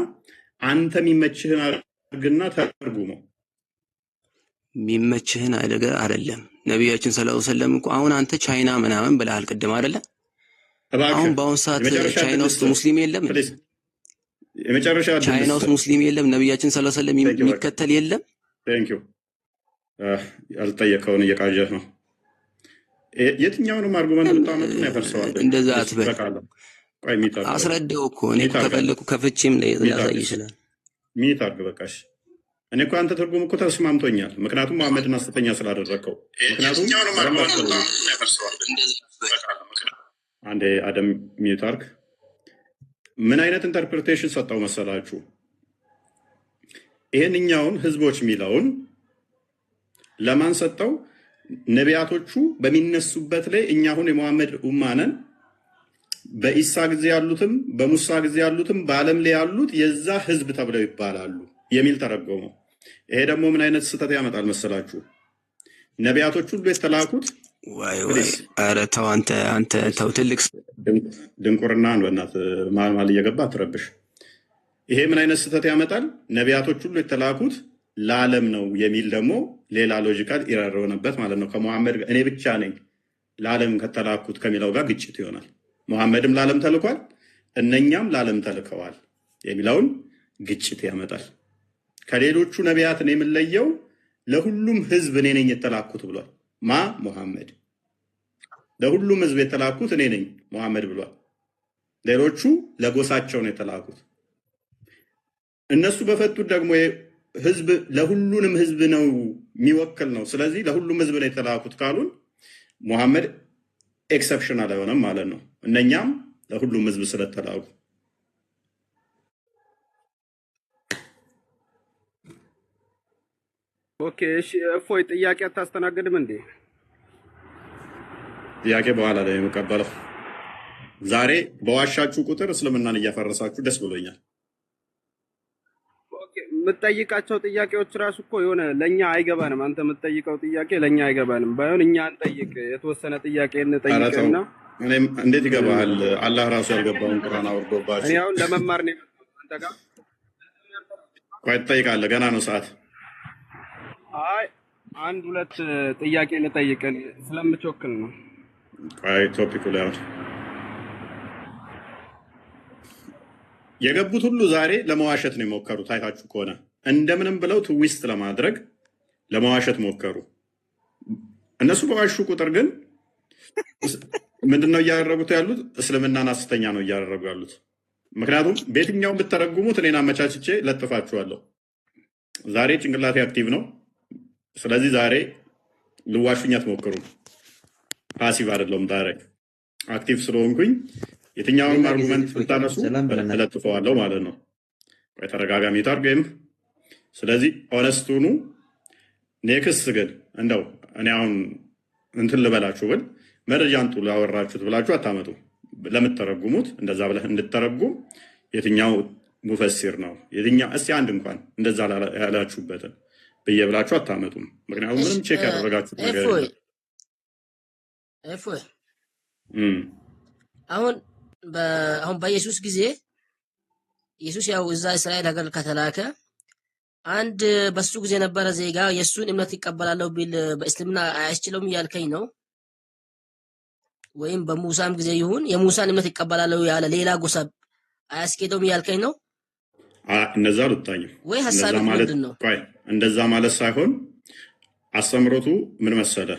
S2: አንተ የሚመችህን አድርግና ተርጉመው።
S11: የሚመችህን ነገር አይደለም። ነቢያችን ሰለላሁ ዐለይሂ ወሰለም እኮ አሁን አንተ ቻይና ምናምን ብለሃል ቅድም አይደለ? አሁን በአሁን ሰዓት ቻይና ውስጥ ሙስሊም የለም። ቻይና ውስጥ ሙስሊም የለም። ነቢያችን ሰለላሁ ዐለይሂ ወሰለም የሚከተል የለም።
S2: ቴንኪው። ያልጠየቀውን እየቃዠህ ነው። የትኛውንም አርጉመንት ብታመጡ ያፈርሰዋል።
S11: እንደዛ አትበል። አስረዳው እኮ እኔ ከፈለኩ ከፍቼም ላሳይ ይችላል።
S2: ሚት አድርግ በቃሽ። እኔ እኮ አንተ ትርጉም እኮ ተስማምቶኛል። ምክንያቱም መሐመድን ሐሰተኛ ስላደረግከው። ምክንያቱም አንዴ አደም ሚት አድርግ። ምን አይነት ኢንተርፕሪቴሽን ሰጠው መሰላችሁ? ይሄንኛውን ህዝቦች የሚለውን ለማን ሰጠው? ነቢያቶቹ በሚነሱበት ላይ እኛ አሁን የመሐመድ ኡማ ነን፣ በኢሳ ጊዜ ያሉትም በሙሳ ጊዜ ያሉትም በዓለም ላይ ያሉት የዛ ህዝብ ተብለው ይባላሉ የሚል ተረጎመው። ይሄ ደግሞ ምን አይነት ስህተት ያመጣል መሰላችሁ? ነቢያቶቹ ሁሉ የተላኩት
S11: ኧረ ተው አንተ ተው፣ ትልቅ
S2: ድንቁርና በእናትህ ማል እየገባ አትረብሽ። ይሄ ምን አይነት ስህተት ያመጣል? ነቢያቶች ሁሉ የተላኩት ለዓለም ነው የሚል ደግሞ ሌላ ሎጂካል ኢረር ሆነበት ማለት ነው። ከመሐመድ እኔ ብቻ ነኝ ለዓለም ከተላኩት ከሚለው ጋር ግጭት ይሆናል። መሐመድም ለዓለም ተልኳል፣ እነኛም ለዓለም ተልከዋል የሚለውን ግጭት ያመጣል። ከሌሎቹ ነቢያትን የምንለየው ለሁሉም ህዝብ እኔ ነኝ የተላኩት ብሏል። መሐመድ ለሁሉም ህዝብ የተላኩት እኔ ነኝ ሙሐመድ ብሏል። ሌሎቹ ለጎሳቸው ነው የተላኩት። እነሱ በፈቱት ደግሞ ህዝብ ለሁሉንም ህዝብ ነው የሚወክል ነው። ስለዚህ ለሁሉም ህዝብ ነው የተላኩት ካሉን ሙሐመድ ኤክሰፕሽናል አይሆንም ማለት ነው። እነኛም ለሁሉም ህዝብ ስለተላኩ
S10: ኦኬ። እሺ እፎይ ጥያቄ አታስተናግድም እንዴ?
S2: ጥያቄ በኋላ ላይ የምቀበለው። ዛሬ በዋሻችሁ ቁጥር እስልምናን እያፈረሳችሁ ደስ ብሎኛል።
S10: የምትጠይቃቸው ጥያቄዎች ራሱ እኮ የሆነ ለእኛ አይገባንም። አንተ የምትጠይቀው ጥያቄ ለእኛ አይገባንም። ባይሆን እኛ እንጠይቅ፣ የተወሰነ ጥያቄ እንጠይቅና
S2: እኔም እንዴት ይገባሃል? አላህ ራሱ ያልገባውን ቁርአን አውርዶባቸው።
S10: እኔ አሁን ለመማር ነው አንተ ጋር
S2: ቆይ ትጠይቃለህ። ገና ነው ሰዓት።
S10: አይ አንድ ሁለት ጥያቄ ልጠይቅን ስለምትወክል ነው።
S2: ቆይ ቶፒኩ ላይ አሁን የገቡት ሁሉ ዛሬ ለመዋሸት ነው የሞከሩት። አይታችሁ ከሆነ እንደምንም ብለው ትዊስት ለማድረግ ለመዋሸት ሞከሩ። እነሱ በዋሹ ቁጥር ግን ምንድነው እያደረጉት ያሉት? እስልምናን ሐሰተኛ ነው እያደረጉ ያሉት። ምክንያቱም በየትኛውም ብትተረጉሙት እኔን አመቻችቼ ለጥፋችኋለሁ። ዛሬ ጭንቅላቴ አክቲቭ ነው። ስለዚህ ዛሬ ልዋሹኝ አትሞክሩም። ፓሲቭ አይደለም። ዛሬ አክቲቭ ስለሆንኩኝ የትኛውንም አርጉመንት ብታነሱ እለጥፈዋለሁ ማለት ነው። ተረጋጋሚ ታርገም። ስለዚህ ኦነስቱኑ ኔክስት ግን እንደው እኔ አሁን እንትን ልበላችሁ ብል መረጃ አንጡ ላወራችሁት ብላችሁ አታመጡ። ለምትተረጉሙት እንደዛ ብለህ እንድትተረጉም የትኛው ሙፈሲር ነው የትኛው እስቲ አንድ እንኳን እንደዛ ያላችሁበትን ብዬ ብላችሁ አታመጡም። ምክንያቱም ምንም ቼክ ያደረጋችሁት ነገር የለም።
S8: አሁን በኢየሱስ ጊዜ ኢየሱስ ያው እዛ እስራኤል ሀገር ከተላከ አንድ በሱ ጊዜ ነበረ ዜጋ የሱን እምነት ይቀበላለሁ ቢል በእስልምና አያስችለውም እያልከኝ ነው? ወይም በሙሳም ጊዜ ይሁን የሙሳን እምነት ይቀበላለሁ ያለ ሌላ ጎሳ አያስኬደውም እያልከኝ ነው?
S2: እነዛ አልወጣኝም
S8: ወይ ሐሳብ ምንድን ነው?
S2: ቆይ እንደዛ ማለት ሳይሆን አስተምሮቱ ምን መሰለ፣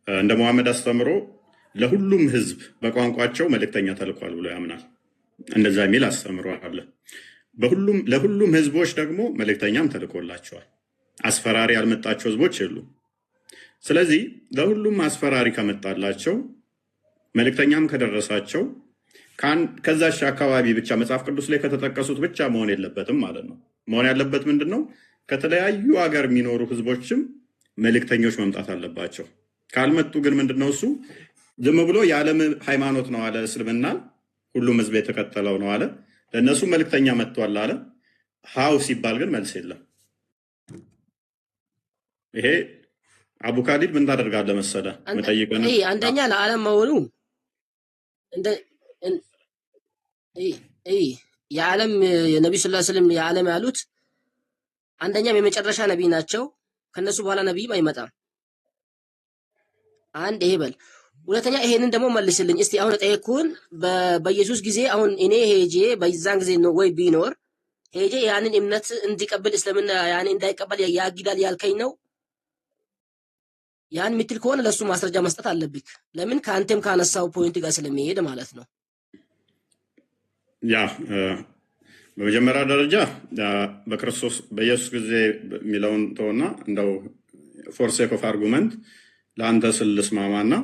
S2: እንደ መሐመድ አስተምሮ ለሁሉም ህዝብ በቋንቋቸው መልእክተኛ ተልኳል ብሎ ያምናል። እንደዛ የሚል አስተምሮ አለ። ለሁሉም ህዝቦች ደግሞ መልእክተኛም ተልኮላቸዋል። አስፈራሪ ያልመጣቸው ህዝቦች የሉ። ስለዚህ ለሁሉም አስፈራሪ ከመጣላቸው መልእክተኛም ከደረሳቸው ከዛሽ አካባቢ ብቻ መጽሐፍ ቅዱስ ላይ ከተጠቀሱት ብቻ መሆን የለበትም ማለት ነው። መሆን ያለበት ምንድን ነው? ከተለያዩ ሀገር የሚኖሩ ህዝቦችም መልእክተኞች መምጣት አለባቸው። ካልመጡ ግን ምንድነው እሱ ዝም ብሎ የዓለም ሃይማኖት ነው አለ እስልምና፣ ሁሉም ህዝብ የተከተለው ነው አለ። ለእነሱ መልእክተኛ መጥቷል አለ። ሀው ሲባል ግን መልስ የለም። ይሄ አቡ ካሊድ ምን ታደርጋለህ መሰለህ? መጠይቅን
S8: አንደኛ ለዓለም መሆኑ የዓለም የነቢ ስ ስለም የዓለም ያሉት አንደኛም የመጨረሻ ነቢይ ናቸው። ከነሱ በኋላ ነቢይም አይመጣም። አንድ ይሄ በል። ሁለተኛ ይሄንን ደግሞ መልስልኝ እስቲ። አሁን ጠየቅኩህን በኢየሱስ ጊዜ አሁን እኔ ሄጄ በዛን ጊዜ ነው ወይ ቢኖር ሄጄ ያንን እምነት እንዲቀበል እስልምና ያንን እንዳይቀበል ያግዳል ያልከኝ ነው? ያን ምትል ከሆነ ለሱ ማስረጃ መስጠት አለብክ። ለምን ከአንተም ካነሳው ፖይንት ጋር ስለሚሄድ ማለት ነው።
S2: ያ በመጀመሪያ ደረጃ በክርስቶስ በኢየሱስ ጊዜ የሚለውን ተውና እንደው ፎር ሴክ ኦፍ አርጉመንት ለአንተ ስል ልስማማና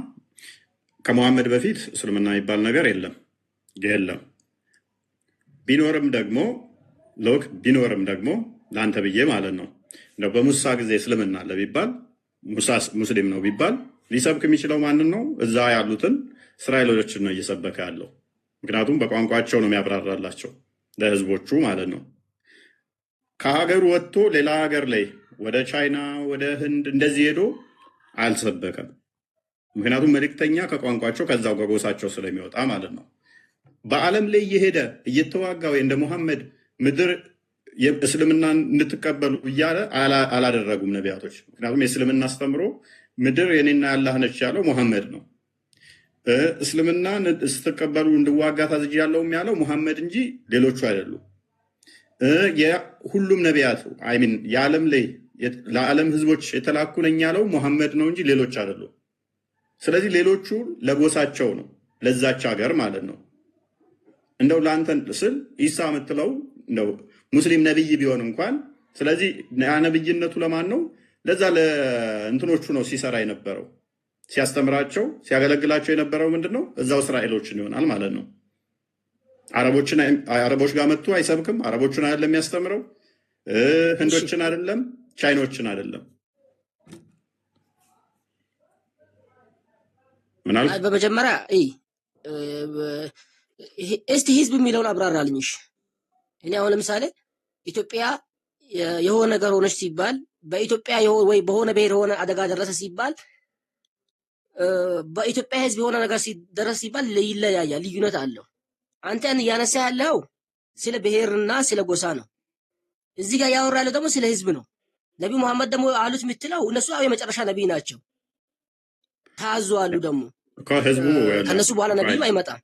S2: ከመሐመድ በፊት እስልምና የሚባል ነገር የለም። ቢኖርም ደግሞ ለአንተ ብዬ ማለት ነው እንደው በሙሳ ጊዜ እስልምና አለ ቢባል ሙሳ ሙስሊም ነው ቢባል ሊሰብክ የሚችለው ማንን ነው? እዛ ያሉትን እስራኤሎችን ነው እየሰበከ ያለው። ምክንያቱም በቋንቋቸው ነው የሚያብራራላቸው ለህዝቦቹ ማለት ነው። ከሀገሩ ወጥቶ ሌላ ሀገር ላይ ወደ ቻይና ወደ ህንድ እንደዚህ ሄዶ አልሰበከም። ምክንያቱም መልእክተኛ ከቋንቋቸው ከዛው ከጎሳቸው ስለሚወጣ ማለት ነው። በዓለም ላይ እየሄደ እየተዋጋ ወይ እንደ ሙሐመድ ምድር እስልምናን እንድትቀበሉ እያለ አላደረጉም ነቢያቶች። ምክንያቱም የእስልምና አስተምሮ ምድር የኔና ያላህ ነች ያለው ሙሐመድ ነው። እስልምና ስትቀበሉ እንድዋጋ ታዝዣለሁ ያለው ሙሐመድ እንጂ ሌሎቹ አይደሉም። የሁሉም ነቢያት አይሚን የዓለም ላይ ለዓለም ህዝቦች የተላኩ ነኝ ያለው ሙሐመድ ነው እንጂ ሌሎች አይደሉም። ስለዚህ ሌሎቹ ለጎሳቸው ነው፣ ለዛች ሀገር ማለት ነው። እንደው ለአንተ ስል ኢሳ የምትለው እንደው ሙስሊም ነብይ ቢሆን እንኳን ስለዚህ ነብይነቱ ለማን ነው? ለዛ ለእንትኖቹ ነው ሲሰራ የነበረው ሲያስተምራቸው ሲያገለግላቸው የነበረው ምንድነው? እዛው እስራኤሎችን ይሆናል ማለት ነው። አረቦች ጋር መጥቶ አይሰብክም። አረቦችን አይደለም የሚያስተምረው፣ ህንዶችን አይደለም፣ ቻይኖችን አይደለም። ምናልባት
S8: በመጀመሪያ እስቲ ህዝብ የሚለውን አብራራልኝ። እኔ አሁን ለምሳሌ ኢትዮጵያ የሆነ ነገር ሆነች ሲባል በኢትዮጵያ ወይ በሆነ ብሔር የሆነ አደጋ ደረሰ ሲባል በኢትዮጵያ ህዝብ የሆነ ነገር ሲደረስ ሲባል ይለያያል፣ ልዩነት አለው። አንተን እያነሳ ያለው ስለ ብሔርና ስለ ጎሳ ነው። እዚህ ጋር ያወራ ያለው ደግሞ ስለ ህዝብ ነው። ነቢ መሐመድ ደግሞ አሉት የምትለው እነሱ የመጨረሻ ነቢይ ናቸው፣ ታዘዋሉ። ደግሞ ከነሱ በኋላ ነቢይም አይመጣም።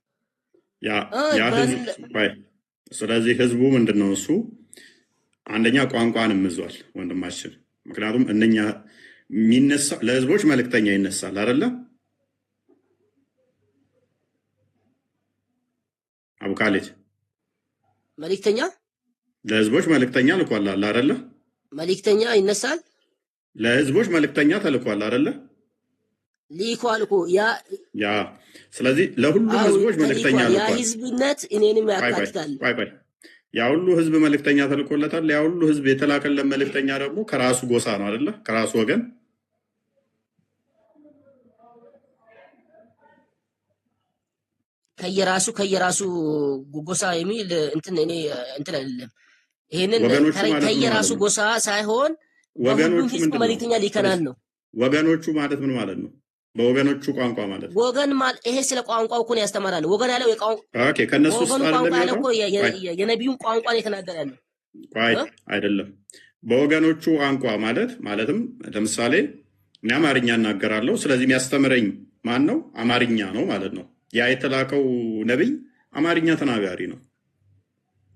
S2: ስለዚህ ህዝቡ ምንድነው? እሱ አንደኛ ቋንቋንም ይዟል ወንድማችን። ምክንያቱም እነኛ የሚነሳ ለህዝቦች መልእክተኛ ይነሳል አይደለ? አቡካሌት
S8: መልእክተኛ
S2: ለህዝቦች መልእክተኛ ልኳል አይደለ?
S8: መልእክተኛ ይነሳል፣
S2: ለህዝቦች መልእክተኛ ተልኳል አይደለ?
S8: ሊኳል እኮ
S2: ያ ስለዚህ ለሁሉ ህዝቦች መልእክተኛ ልኳል።
S8: ያ ህዝብነት እኔንም ያካትታል።
S2: ያ ሁሉ ህዝብ መልእክተኛ ተልኮለታል። ያ ሁሉ ህዝብ የተላከለት መልእክተኛ ደግሞ ከራሱ ጎሳ ነው አይደለ? ከራሱ ወገን
S8: ከየራሱ ጎሳ የሚል እኔ አይደለም። ይሄንን ከየራሱ ጎሳ ሳይሆን
S2: ወገኖቹ
S8: ህዝብ መልእክተኛ ሊከናል ነው።
S2: ወገኖቹ ማለት ምን ማለት ነው? በወገኖቹ ቋንቋ ማለት
S8: ወገን ማለት ይሄ ስለ ቋንቋው እኮ ነው ያስተማራል። ወገን ያለው
S2: ኦኬ፣ ከነሱ ውስጥ አይደለም
S8: እኮ የነቢዩን ቋንቋ ነው የተናገረ ያለው።
S2: አይደለም በወገኖቹ ቋንቋ ማለትም ለምሳሌ እኔ አማርኛ እናገራለሁ። ስለዚህ የሚያስተምረኝ ማን ነው? አማርኛ ነው ማለት ነው። ያ የተላከው ነቢይ አማርኛ ተናጋሪ ነው፣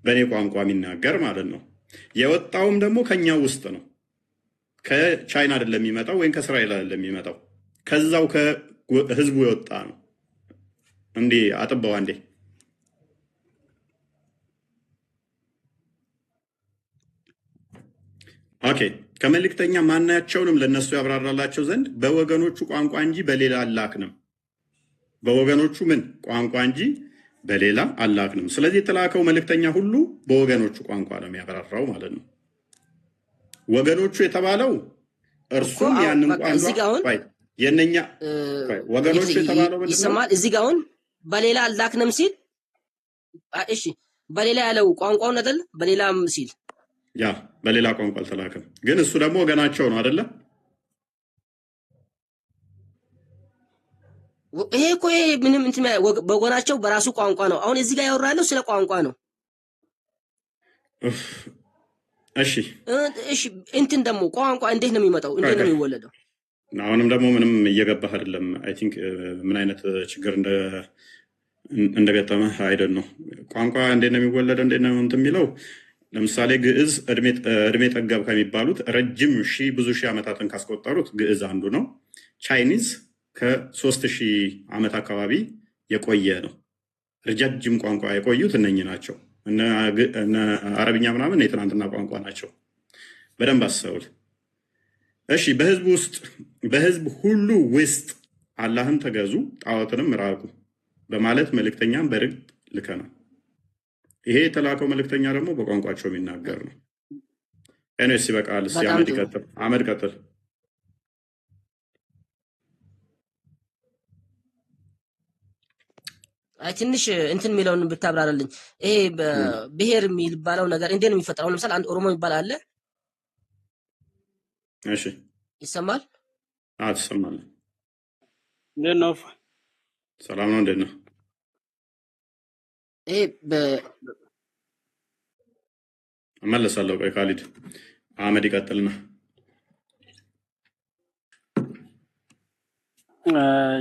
S2: በእኔ ቋንቋ የሚናገር ማለት ነው። የወጣውም ደግሞ ከኛ ውስጥ ነው። ከቻይና አይደለም የሚመጣው ወይም ከእስራኤል አይደለም የሚመጣው፣ ከዛው ከህዝቡ የወጣ ነው። እንዴ አጥባው አንዴ ኦኬ። ከመልእክተኛ ማናቸውንም ለነሱ ያብራራላቸው ዘንድ በወገኖቹ ቋንቋ እንጂ በሌላ አላክንም። በወገኖቹ ምን ቋንቋ እንጂ በሌላ አላክንም። ስለዚህ የተላከው መልእክተኛ ሁሉ በወገኖቹ ቋንቋ ነው የሚያብራራው ማለት ነው። ወገኖቹ የተባለው እርሱም ያንን ቋንቋ የነኛ ወገኖቹ የተባለው
S8: ይሰማል። እዚህ ጋር አሁን በሌላ አላክንም ሲል እሺ፣ በሌላ ያለው ቋንቋውን አይደል? በሌላም ሲል
S2: ያ በሌላ ቋንቋ አልተላከም፣ ግን እሱ ደግሞ ወገናቸው ነው አይደለ?
S8: ይሄ እኮ ምንም በወገናቸው በራሱ ቋንቋ ነው። አሁን እዚህ ጋር ያወራለው ስለ ቋንቋ ነው።
S2: እሺ
S8: ደግሞ ቋንቋ እንዴት ነው የሚመጣው? እንዴት ነው የሚወለደው?
S2: አሁንም ደግሞ ምንም እየገባህ አይደለም። አይ ቲንክ ምን አይነት ችግር እንደገጠመህ አይደል ነው። ቋንቋ እንዴት ነው የሚወለደው? እንዴት ነው እንትን የሚለው ለምሳሌ ግዕዝ እድሜ ጠገብ ከሚባሉት ረጅም ብዙ ሺህ ዓመታትን ካስቆጠሩት ግዕዝ አንዱ ነው። ቻይኒዝ ከ3000 ዓመት አካባቢ የቆየ ነው። ረጃጅም ቋንቋ የቆዩት እነኚህ ናቸው። እነ አረብኛ ምናምን የትናንትና ቋንቋ ናቸው። በደንብ አስተውል። እሺ፣ በህዝብ ሁሉ ውስጥ አላህን ተገዙ ጣዖትንም ራቁ በማለት መልእክተኛን በርግጥ ልከናል። ይሄ የተላከው መልእክተኛ ደግሞ በቋንቋቸው የሚናገር ነው። ኤንስ ይበቃል። እስኪ አመድ ይቀጥል። አመድ ቀጥል።
S8: አይ ትንሽ እንትን የሚለውን ብታብራራልኝ። ይሄ ብሔር የሚባለው ነገር እንዴት ነው የሚፈጠረው? ለምሳሌ አንድ ኦሮሞ የሚባል አለ።
S2: እሺ፣
S8: ይሰማል?
S2: አዎ ትሰማለህ።
S10: እንዴት ነው?
S2: ሰላም ነው። እንዴት ነው?
S8: ይሄ
S2: እመለሳለሁ። ቆይ ካሊድ አህመድ ይቀጥልና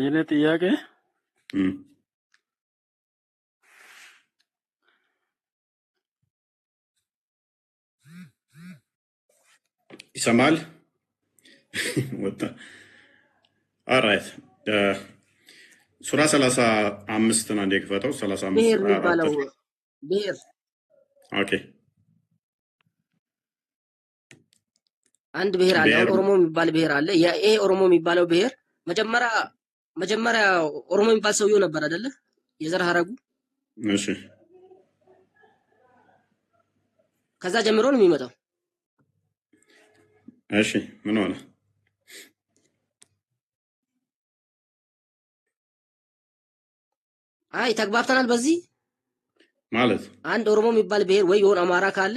S12: የኔ ጥያቄ
S2: ይሰማል? ወጣ። ኦራይት ሱራ 35 አንዴ ክፈተው። 35
S8: ብሔር የሚባለው ብሔር
S2: ኦኬ
S8: አንድ ብሔር አለ። ኦሮሞ የሚባል ብሔር አለ። ይሄ ኦሮሞ የሚባለው ብሔር መጀመሪያ ኦሮሞ የሚባል ሰውየው ነበር አይደለ? የዘር ሐረጉ
S2: እሺ።
S8: ከዛ ጀምሮ ነው የሚመጣው።
S2: እሺ ምን ሆነ?
S8: አይ ተግባብተናል። በዚህ
S2: ማለት
S8: አንድ ኦሮሞ የሚባል ብሔር ወይ የሆነ አማራ ካለ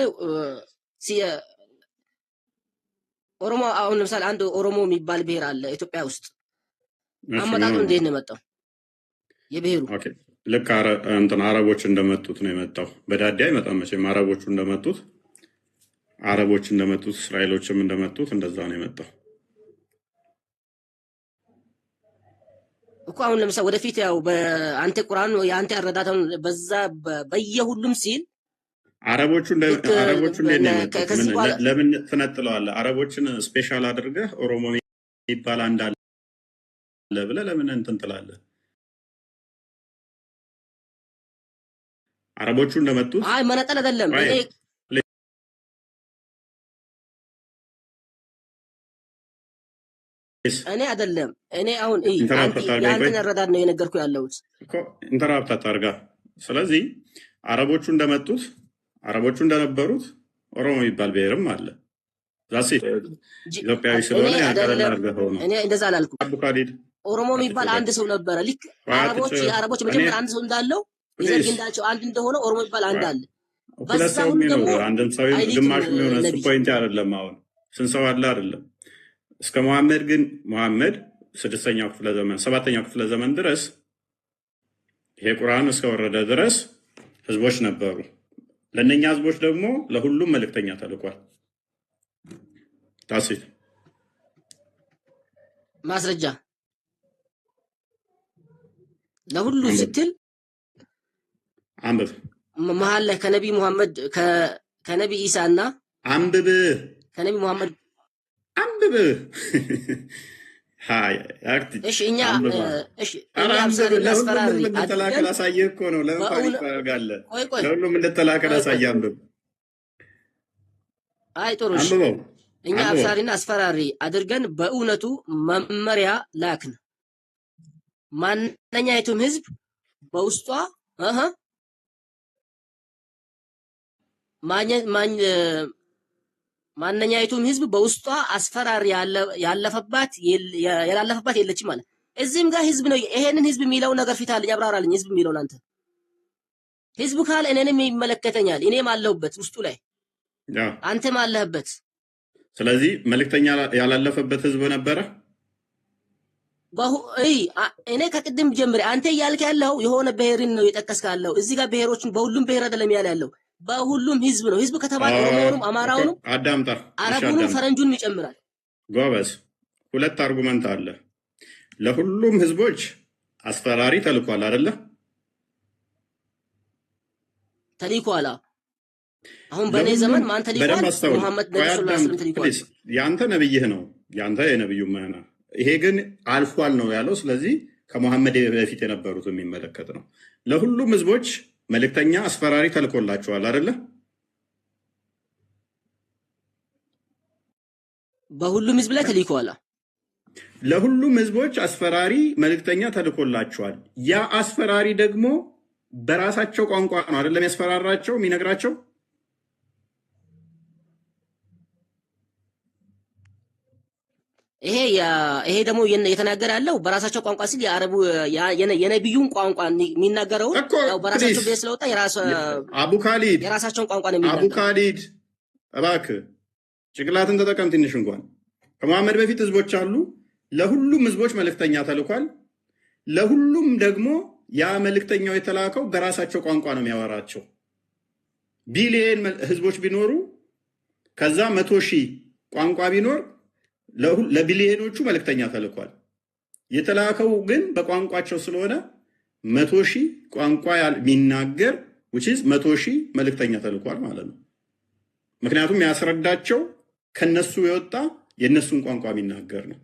S8: ኦሮሞ አሁን ለምሳሌ አንድ ኦሮሞ የሚባል ብሔር አለ ኢትዮጵያ ውስጥ። አመጣጡ እንዴት ነው የመጣው? የብሔሩ
S2: ኦኬ ልክ አረቦች እንደመጡት ነው የመጣው። በዳዲ አይመጣም መቼም። አረቦች እንደመጡት እስራኤሎችም እንደመጡት እንደዛ ነው የመጣው
S8: እኮ። አሁን ለምሳሌ ወደፊት ያው በአንተ ቁርአን የአንተ አረዳታውን በዛ በየሁሉም ሲል
S2: አረቦቹ እንዴት ነው የመጡት? ለምን ትነጥለዋለህ? አረቦችን ስፔሻል አድርገህ ኦሮሞ የሚባል አንድ አለ ብለህ ለምን እንትን ትላለህ? አረቦቹ እንደመጡት
S8: አይ መነጠል አይደለም። እኔ አይደለም እኔ አሁን ያንተን አረዳድ ነው የነገርኩህ ያለሁት
S2: እኮ ኢንተራፕት አታርጋ። ስለዚህ አረቦቹ እንደመጡት አረቦቹ እንደነበሩት ኦሮሞ የሚባል ብሔርም አለ። ዛሴ ኢትዮጵያዊ ስለሆነ ያቀለል አድርገው ነው።
S8: እኔ እንደዛ አላልኩም። ኦሮሞ የሚባል አንድ ሰው ነበረ። ልክ የአረቦች መጀመሪያ አንድ ሰው እንዳለው የዘር ግንዳቸው አንድ እንደሆነ ኦሮሞ የሚባል አንድ አለ።
S2: ሁለት ሰው የሚኖር አንድም ሰው ግማሽ የሚሆነ እሱ ፖይንት አይደለም። አሁን ስንት ሰው አለ አይደለም። እስከ መሐመድ ግን መሐመድ 6ኛው ክፍለ ዘመን 7ኛው ክፍለ ዘመን ድረስ ይሄ ቁርአን እስከወረደ ድረስ ህዝቦች ነበሩ። ለነኛ ህዝቦች ደግሞ ለሁሉም መልእክተኛ ተልኳል። ታሲት
S8: ማስረጃ ለሁሉ ስትል
S2: አንብብ።
S8: መሐል ላይ ከነቢ መሐመድ ከነቢ ኢሳና
S2: አንብብ።
S8: ከነቢ መሐመድ
S2: አንብብ። ሃይ
S8: እሺ እኛ
S2: ለሁሉም እንደተላከለ አሳየህ እኮ ነው። ለምን ፓኒክ ታደርጋለህ? ለሁሉም እንደተላከለ አሳየህ። አንብብ።
S8: አይ ጥሩ እሺ። እኛ አብሳሪና አስፈራሪ አድርገን በእውነቱ መመሪያ ላክን። ማንኛይቱም ህዝብ በውስጧ ማንኛይቱም ህዝብ በውስጧ አስፈራሪ ያላለፈባት የለችም ማለት። እዚህም ጋር ህዝብ ነው። ይሄንን ህዝብ የሚለው ነገር ፊት አለኝ፣ አብራራልኝ። ህዝብ የሚለውን አንተ ህዝብ ካለ እኔንም ይመለከተኛል። እኔም አለሁበት ውስጡ ላይ አንተም አለህበት።
S2: ስለዚህ መልእክተኛ ያላለፈበት ህዝብ ነበረ።
S8: እኔ ከቅድም ጀምሬ አንተ እያልክ ያለው የሆነ ብሔርን ነው የጠቀስክ ያለው። እዚህ ጋር ብሔሮችን በሁሉም ብሔር አይደለም ያለው፣ በሁሉም ህዝብ ነው። ህዝብ ከተባለ ኦሮሞውንም፣ አማራውንም፣
S2: አዳምጣ፣
S8: አረቡንም፣ ፈረንጁንም ይጨምራል።
S2: ጎበዝ፣ ሁለት አርጉመንት አለ። ለሁሉም ህዝቦች አስፈራሪ ተልኳል አይደለ? ተልኳል።
S8: አሁን በእኔ ዘመን ማን ተልኳል? መሐመድ ነብዩ ሰለላሁ ዐለይሂ ወሰለም ተልኳል።
S2: ያንተ ነብይህ ነው፣ ያንተ የነብዩ ማና። ይሄ ግን አልፏል ነው ያለው። ስለዚህ ከመሐመድ በፊት የነበሩት የሚመለከት ነው። ለሁሉም ህዝቦች መልእክተኛ አስፈራሪ ተልኮላቸዋል አይደለ?
S8: በሁሉም ህዝብ ላይ ተልኳል።
S2: ለሁሉም ህዝቦች አስፈራሪ መልእክተኛ ተልኮላቸዋል። ያ አስፈራሪ ደግሞ በራሳቸው ቋንቋ ነው አይደለም ያስፈራራቸው የሚነግራቸው።
S8: ይሄ ደግሞ እየተናገረ ያለው በራሳቸው ቋንቋ ሲል የአረቡ የነቢዩን ቋንቋ የሚናገረው ያው በራሳቸው ቤት ስለወጣ የራሳቸውን ቋንቋ ነው የሚናገረው።
S2: አቡ ካሊድ እባክህ ጭንቅላትን ተጠቀም ትንሽ እንኳን። ከመሐመድ በፊት ህዝቦች አሉ። ለሁሉም ህዝቦች መልእክተኛ ተልኳል። ለሁሉም ደግሞ ያ መልእክተኛው የተላከው በራሳቸው ቋንቋ ነው የሚያወራቸው። ቢሊየን ህዝቦች ቢኖሩ ከዛ 100,000 ቋንቋ ቢኖር ለቢሊየኖቹ መልእክተኛ ተልኳል። የተላከው ግን በቋንቋቸው ስለሆነ 100,000 ቋንቋ የሚናገር which is 100,000 መልእክተኛ ተልኳል ማለት ነው። ምክንያቱም ያስረዳቸው ከነሱ የወጣ የነሱን ቋንቋ የሚናገር ነው።